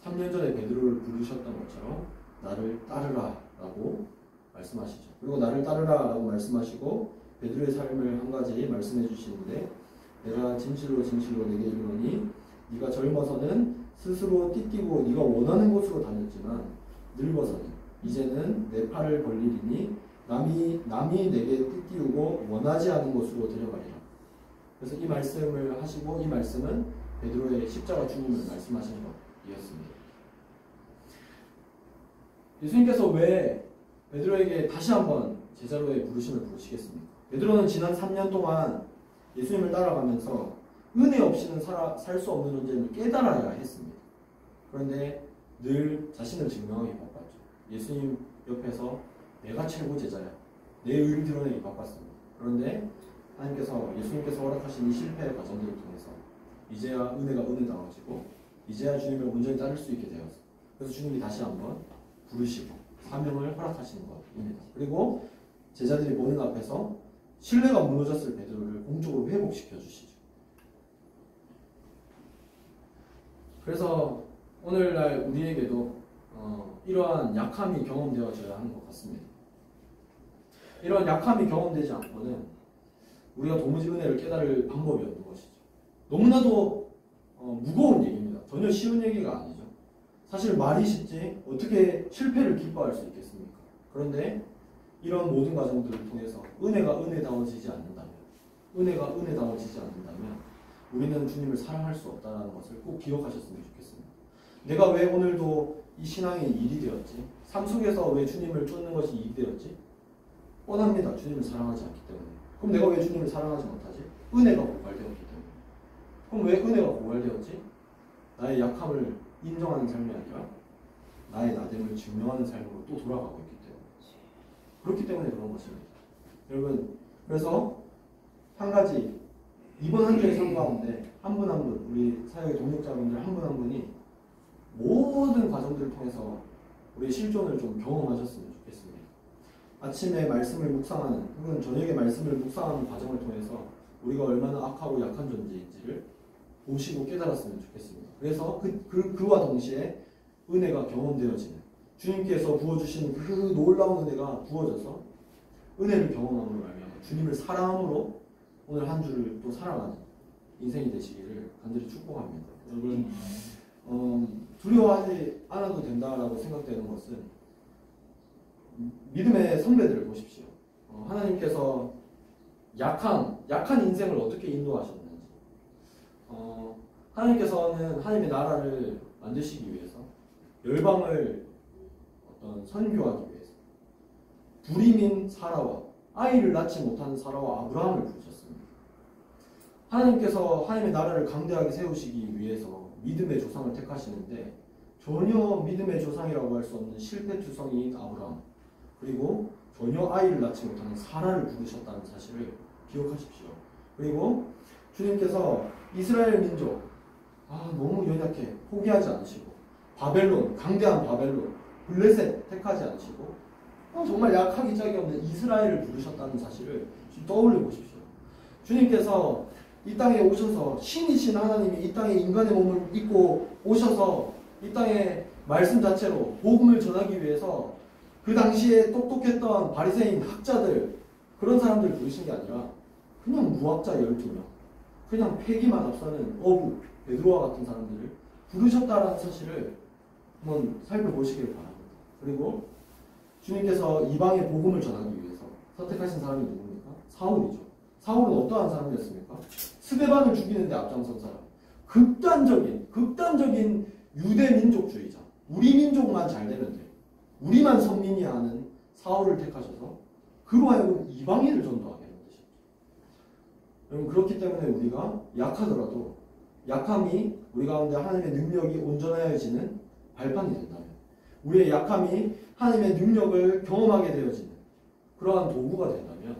베드로를 부르셨던 것처럼 나를 따르라 라고 말씀하시죠. 그리고 나를 따르라 라고 말씀하시고 베드로의 삶을 한 가지 말씀해 주시는데 내가 진실로 진실로 내게 이르노니 네가 젊어서는 스스로 띠띠고 네가 원하는 곳으로 다녔지만 늙어서는 이제는 내 팔을 벌리리니 남이 내게 띠띠우고 원하지 않은 곳으로 데려가리라. 그래서 이 말씀을 하시고 이 말씀은 베드로의 십자가 죽음을 말씀하신 것이었습니다. 예수님께서 왜 베드로에게 다시 한번 제자로의 부르심을 부르시겠습니까? 베드로는 지난 3년 동안 예수님을 따라가면서 은혜 없이는 살 수 없는 존재를 깨달아야 했습니다. 그런데 늘 자신을 증명하기 바빴죠. 예수님 옆에서 내가 최고 제자야. 내 의를 드러내기 바빴습니다. 그런데 예수님께서 허락하신 이 실패의 과정들을 통해서 이제야 은혜가 은혜다워지고 이제야 주님을 온전히 따를 수 있게 되었어요. 그래서 주님이 다시 한번 부르시고 사명을 허락하시는 것입니다. 그리고 제자들이 보는 앞에서 신뢰가 무너졌을 베드로를 공적으로 회복시켜 주시죠. 그래서 오늘날 우리에게도 이러한 약함이 경험되어져야 하는 것 같습니다. 이러한 약함이 경험되지 않고는 우리가 도무지 은혜를 깨달을 방법이 없는 것이죠. 너무나도 무거운 얘기입니다. 전혀 쉬운 얘기가 아니죠. 사실 말이 쉽지 어떻게 실패를 기뻐할 수 있겠습니까? 그런데 이런 모든 과정들을 통해서 은혜가 은혜다워지지 않는다면, 은혜가 은혜다워지지 않는다면 우리는 주님을 사랑할 수 없다는 것을 꼭 기억하셨으면 좋겠습니다. 내가 왜 오늘도 이 신앙이 일이 되었지? 삶 속에서 왜 주님을 쫓는 것이 일이 되었지? 뻔합니다. 주님을 사랑하지 않기 때문에. 그럼 내가 왜 주님을 사랑하지 못하지? 은혜가 고갈되었기 때문에. 그럼 왜 은혜가 고갈되었지? 나의 약함을 인정하는 삶이 아니라 나의 나됨을 증명하는 삶으로 또 돌아가고 있기 때문에. 그렇기 때문에 그런 것입니다. 여러분, 그래서 한 가지 이번 한 주의 삶 가운데 한 분 한 분, 우리 사역의 동역자분들 한 분 한 분이 모든 과정들을 통해서 우리의 실존을 좀 경험하셨으면 좋겠습니다. 아침에 말씀을 묵상하는 혹은 저녁에 말씀을 묵상하는 과정을 통해서 우리가 얼마나 악하고 약한 존재인지를 보시고 깨달았으면 좋겠습니다. 그래서 그와 동시에 은혜가 경험되어지는, 주님께서 부어주신 그 놀라운 은혜가 부어져서 은혜를 경험함으로 말미암아 주님을 사랑함으로 오늘 한 주를 또 살아가는 인생이 되시기를 간절히 축복합니다. 여러분, 두려워하지 않아도 된다라고 생각되는 것은 믿음의 선배들을 보십시오. 하나님께서 약한 인생을 어떻게 인도하셨는지, 하나님께서는 하나님의 나라를 만드시기 위해서 열방을 어떤 선교하기 위해서 불임인 사라와 아이를 낳지 못하는 사라와 아브라함을 부르셨습니다. 하나님께서 하나님의 나라를 강대하게 세우시기 위해서 믿음의 조상을 택하시는데 전혀 믿음의 조상이라고 할 수 없는 실패투성이인 아브라함, 그리고 전혀 아이를 낳지 못하는 사라를 부르셨다는 사실을 기억하십시오. 그리고 주님께서 이스라엘 민족, 너무 연약해, 포기하지 않으시고 바벨론, 강대한 바벨론, 블레셋 택하지 않으시고 정말 약하기 짝이 없는 이스라엘을 부르셨다는 사실을 좀 떠올려 보십시오. 주님께서 이 땅에 오셔서 신이신 하나님이 이 땅에 인간의 몸을 입고 오셔서 이 땅에 말씀 자체로 복음을 전하기 위해서 그 당시에 똑똑했던 바리새인 학자들, 그런 사람들 부르신 게 아니라 그냥 무학자 12명, 그냥 패기만 앞서는 어부, 베드로와 같은 사람들을 부르셨다라는 사실을 한번 살펴보시길 바랍니다. 그리고 주님께서 이방의 복음을 전하기 위해서 선택하신 사람이 누굽니까? 사울이죠. 사울은 어떠한 사람이었습니까? 스데반을 죽이는데 앞장선 사람. 극단적인 유대 민족주의자. 우리 민족만 잘 되면 돼. 우리만 선민이야 하는 사울을 택하셔서 그로 하여금 이방인을 전도하게 하는 것이죠. 여러분, 그렇기 때문에 우리가 약하더라도 약함이 우리 가운데 하나님의 능력이 온전하여지는 발판이 된다면, 우리의 약함이 하나님의 능력을 경험하게 되어지는 그러한 도구가 된다면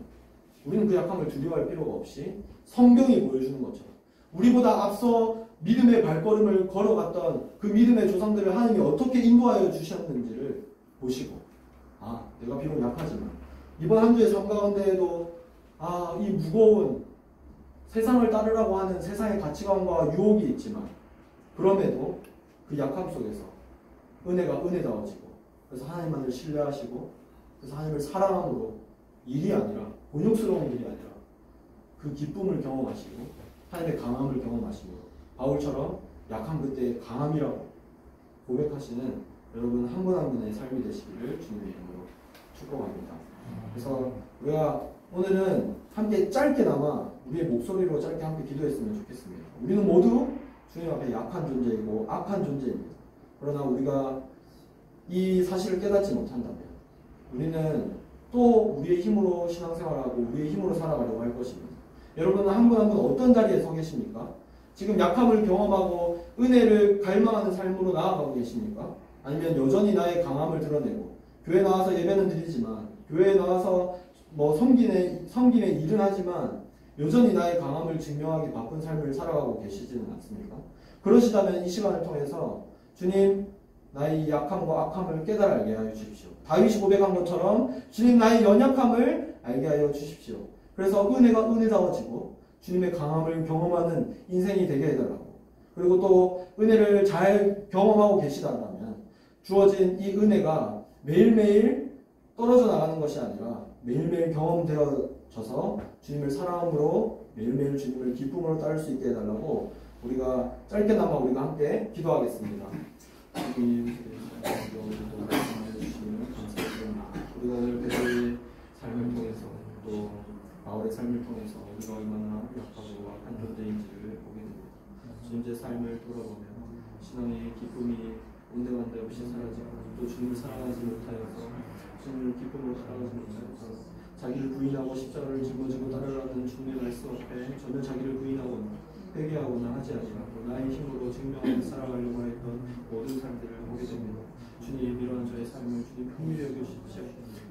우리는 그 약함을 두려워할 필요가 없이 성경이 보여주는 것처럼 우리보다 앞서 믿음의 발걸음을 걸어갔던 그 믿음의 조상들을 하나님이 어떻게 인도하여 주셨는지를 보시고, 내가 비록 약하지만 이번 한 주의 삶 가운데에도 이 무거운 세상을 따르라고 하는 세상의 가치관과 유혹이 있지만 그럼에도 그 약함 속에서 은혜가 은혜다워지고, 그래서 하나님만을 신뢰하시고, 그래서 하나님을 사랑함으로 일이 아니라, 곤욕스러운 일이 아니라 그 기쁨을 경험하시고 하나님의 강함을 경험하시므로 바울처럼 약한 그때의 강함이라고 고백하시는 여러분 한 분 한 분의 삶이 되시기를 주님의 이름으로 축복합니다. 그래서 우리가 오늘은 함께 짧게나마 우리의 목소리로 짧게 함께 기도했으면 좋겠습니다. 우리는 모두 주님 앞에 약한 존재이고 악한 존재입니다. 그러나 우리가 이 사실을 깨닫지 못한다면 우리는 또 우리의 힘으로 신앙생활하고 우리의 힘으로 살아가려고 할 것입니다. 여러분은 한 분 한 분 어떤 자리에 서 계십니까? 지금 약함을 경험하고 은혜를 갈망하는 삶으로 나아가고 계십니까? 아니면 여전히 나의 강함을 드러내고 교회 나와서 예배는 드리지만, 교회에 나와서 섬김의 일은 하지만 여전히 나의 강함을 증명하기 바쁜 삶을 살아가고 계시지는 않습니까? 그러시다면 이 시간을 통해서 주님, 나의 약함과 악함을 깨달아 알게 하여 주십시오. 다윗이 고백한 것처럼 주님, 나의 연약함을 알게 하여 주십시오. 그래서 은혜가 은혜다워지고 주님의 강함을 경험하는 인생이 되게 해달라고, 그리고 또 은혜를 잘 경험하고 계시다면 주어진 이 은혜가 매일매일 떨어져 나가는 것이 아니라 매일매일 경험되어져서 주님을 사랑함으로 매일매일 주님을 기쁨으로 따를 수 있게 해달라고 우리가 짧게나마 우리가 함께 기도하겠습니다. 주님, 우리가 오늘 베드로의 삶을 통해서 또 바울의 삶을 통해서 우리가 얼마나 약하고 악한 존재인지를 보게 됩니다. 주님, 제 삶을 돌아보면 신앙의 기쁨이 온데간데 없이 사라지고 또 주님을 사랑하지 못하여서 주님을 기쁨으로 살아가지 못하여서 자기를 부인하고 십자가를 짊어지고 따르라는 주님의 말씀 앞에 전혀 자기를 부인하거나 회개하거나 하지 아니하고 나의 힘으로 증명하며 살아가려고 했던 모든 삶들을 보게 됩니다. 주님, 이러한 저의 삶을 주님 긍휼히 여겨주십시오.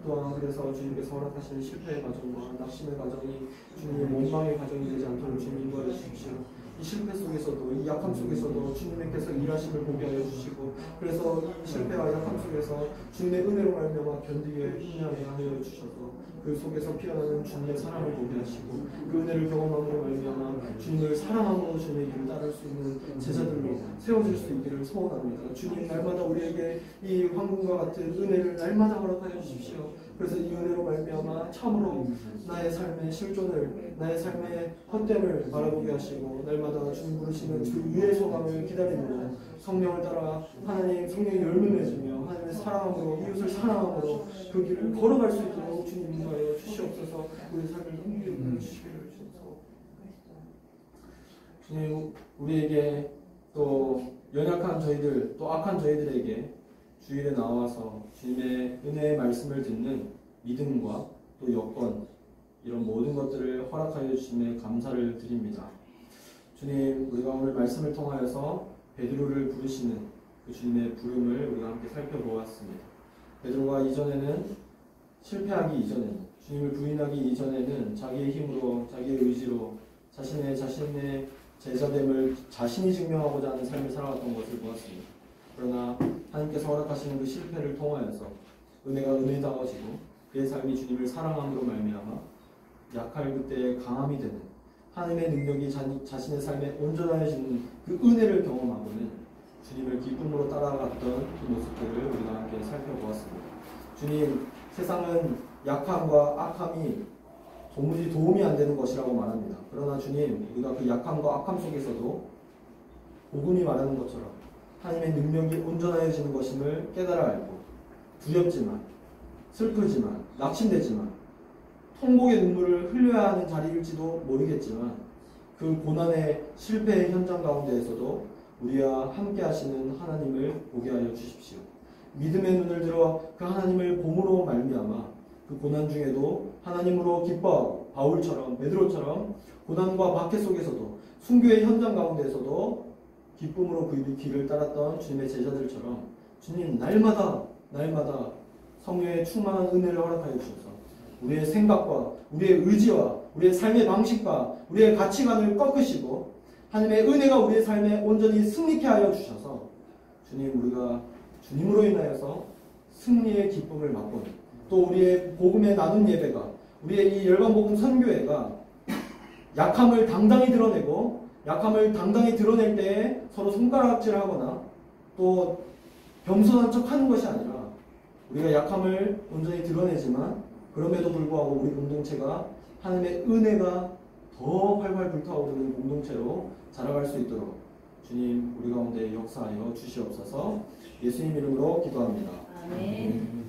또한 그래서 주님께서 허락하시는 실패의 과정과 낙심의 과정이 주님의 원망의 과정이 되지 않도록 주님 인도하여 주십시오. 이 실패 속에서도 이 약함 속에서도 주님께서 일하심을 보게 하여 주시고 그래서 이 실패와 약함 속에서 주님의 은혜로 말미암아 견디게 힘나게 하여 주셔서 그 속에서 피어나는 주님의 사랑을 보게 하시고 그 은혜를 경험함으로 말미암아 주님을 사랑함으로 주님의 길을 따를 수 있는 제자들로 세워질 수 있기를 소원합니다. 주님, 날마다 우리에게 이 황금과 같은 은혜를 날마다 허락하여 주십시오. 그래서 이 은혜로 말미암아 참으로 나의 삶의 실존을 나의 삶의 헛됨을 바라보게 하시고 날마다 주님 부르시는 그 위의 소감을 기다리며 성령을 따라 하나님 성령의 열매를 맺으며 하나님의 사랑함으로 이웃을 사랑함으로 그 길을 걸어갈 수 있도록 주님 인도하여 주시옵소서. 우리 삶을 긍휼히 주시기를 주옵소서. 주님, 우리에게 또 연약한 저희들 또 악한 저희들에게 주일에 나와서 주님의 은혜의 말씀을 듣는 믿음과 또 여건 이런 모든 것들을 허락하여 주심에 감사를 드립니다. 주님, 우리가 오늘 말씀을 통하여서 베드로를 부르시는 그 주님의 부름을 우리가 함께 살펴보았습니다. 베드로가 이전에는 실패하기 이전에는 주님을 부인하기 이전에는 자기의 힘으로 자기의 의지로 자신의 제자됨을 자신이 증명하고자 하는 삶을 살아왔던 것을 보았습니다. 그러나 하나님께서 허락하시는 그 실패를 통하여서 은혜가 은혜다워지고 그의 삶이 주님을 사랑함으로 말미암아 약할 그때에 강함이 되는 하나님의 능력이 자신의 삶에 온전해지는 그 은혜를 경험하고는 주님을 기쁨으로 따라갔던 그 모습들을 우리가 함께 살펴보았습니다. 주님, 세상은 약함과 악함이 도무지 도움이 안 되는 것이라고 말합니다. 그러나 주님, 우리가 그 약함과 악함 속에서도 복음이 말하는 것처럼 하나님의 능력이 온전해지는 것임을 깨달아 알고 두렵지만 슬프지만 낙심되지만 통곡의 눈물을 흘려야 하는 자리일지도 모르겠지만 그 고난의 실패의 현장 가운데에서도 우리와 함께 하시는 하나님을 보게 하여 주십시오. 믿음의 눈을 들어 그 하나님을 봄으로 말미암아 그 고난 중에도 하나님으로 기뻐하고 바울처럼 베드로처럼 고난과 박해 속에서도 순교의 현장 가운데에서도 기쁨으로 그 길을 따랐던 주님의 제자들처럼 주님, 날마다 성령의 충만한 은혜를 허락하여 주셔서 우리의 생각과 우리의 의지와 우리의 삶의 방식과 우리의 가치관을 꺾으시고 하나님의 은혜가 우리의 삶에 온전히 승리케 하여 주셔서 주님, 우리가 주님으로 인하여서 승리의 기쁨을 맛보는 또 우리의 복음의 나눔 예배가 우리의 이 열방복음 선교회가 약함을 당당히 드러내고 약함을 당당히 드러낼 때에 서로 손가락질하거나 또 겸손한 척하는 것이 아니라 우리가 약함을 온전히 드러내지만 그럼에도 불구하고 우리 공동체가 하나님의 은혜가 더 활활 불타오르는 공동체로 자라갈 수 있도록 주님, 우리 가운데 역사하여 주시옵소서. 예수님 이름으로 기도합니다. 아멘.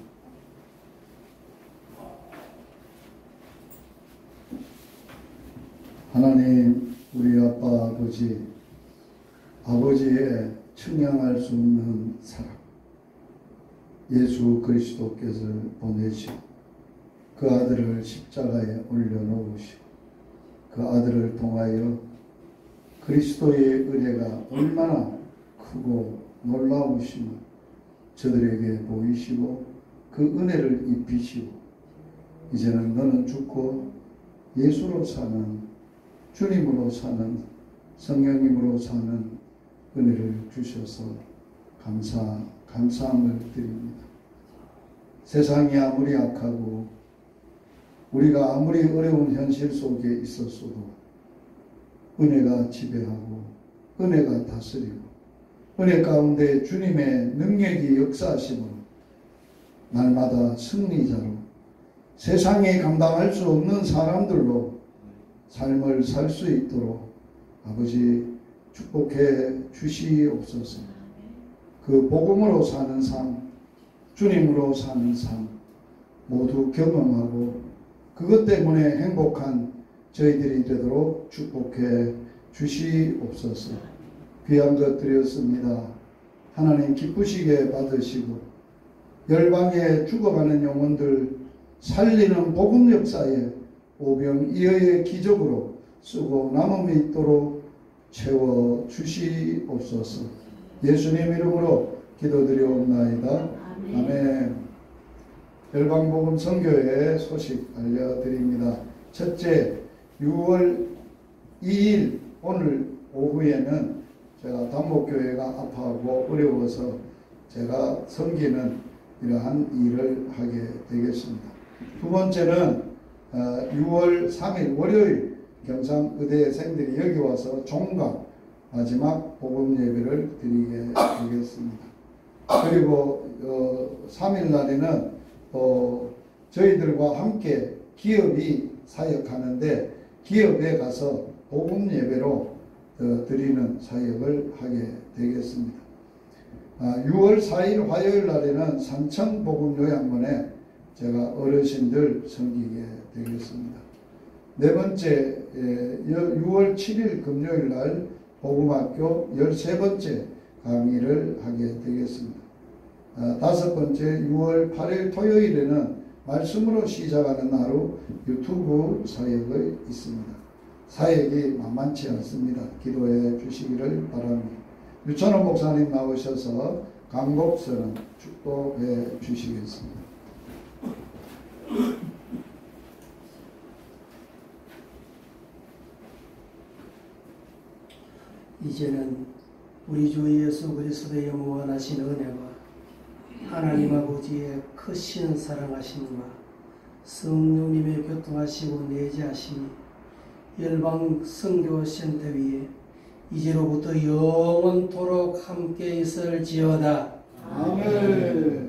하나님, 우리 아빠 아버지의 측량할 수 없는 사랑, 예수 그리스도께서 보내시고 그 아들을 십자가에 올려놓으시고 그 아들을 통하여 그리스도의 은혜가 얼마나 크고 놀라우심을 저들에게 보이시고 그 은혜를 입히시고 이제는 너는 죽고 예수로 사는 주님으로 사는 성령님으로 사는 은혜를 주셔서 감사함을 드립니다. 세상이 아무리 악하고 우리가 아무리 어려운 현실 속에 있었어도 은혜가 지배하고 은혜가 다스리고 은혜 가운데 주님의 능력이 역사하심으로 날마다 승리자로 세상에 감당할 수 없는 사람들로 삶을 살 수 있도록 아버지 축복해 주시옵소서. 그 복음으로 사는 삶, 주님으로 사는 삶 모두 경험하고 그것 때문에 행복한 저희들이 되도록 축복해 주시옵소서. 귀한 것 드렸습니다. 하나님 기쁘시게 받으시고 열방에 죽어가는 영혼들 살리는 복음 역사에 오병이어의 기적으로 쓰고 남음이 있도록 채워 주시옵소서. 예수님 이름으로 기도드리옵나이다. 아멘. 열방복음 선교회 소식 알려드립니다. 첫째, 6월 2일 오늘 오후에는 제가 단목교회가 아파하고 어려워서 제가 섬기는 이러한 일을 하게 되겠습니다. 두 번째는 6월 3일 월요일 경상의대생들이 여기 와서 종강 마지막 복음 예배를 드리게 되겠습니다. 그리고 3일 날에는 저희들과 함께 기업이 사역하는데 기업에 가서 복음 예배로 드리는 사역을 하게 되겠습니다. 6월 4일 화요일 날에는 산청 복음 요양원에 제가 어르신들 섬기게 되겠습니다. 네 번째 6월 7일 금요일 날 복음학교 13번째 강의를 하게 되겠습니다. 다섯 번째 6월 8일 토요일에는 말씀으로 시작하는 하루 유튜브 사역이 있습니다. 사역이 만만치 않습니다. 기도해 주시기를 바랍니다. 유천원 목사님 나오셔서 강복선언 축복해 주시겠습니다. 이제는 우리 주 예수 그리스도의 영원하신 은혜와 하나님 아버지의 크신 사랑하심과 성령님의 교통하시고 내재하심이 열방 선교센터 위에 이제로부터 영원토록 함께 있을지어다. 아멘.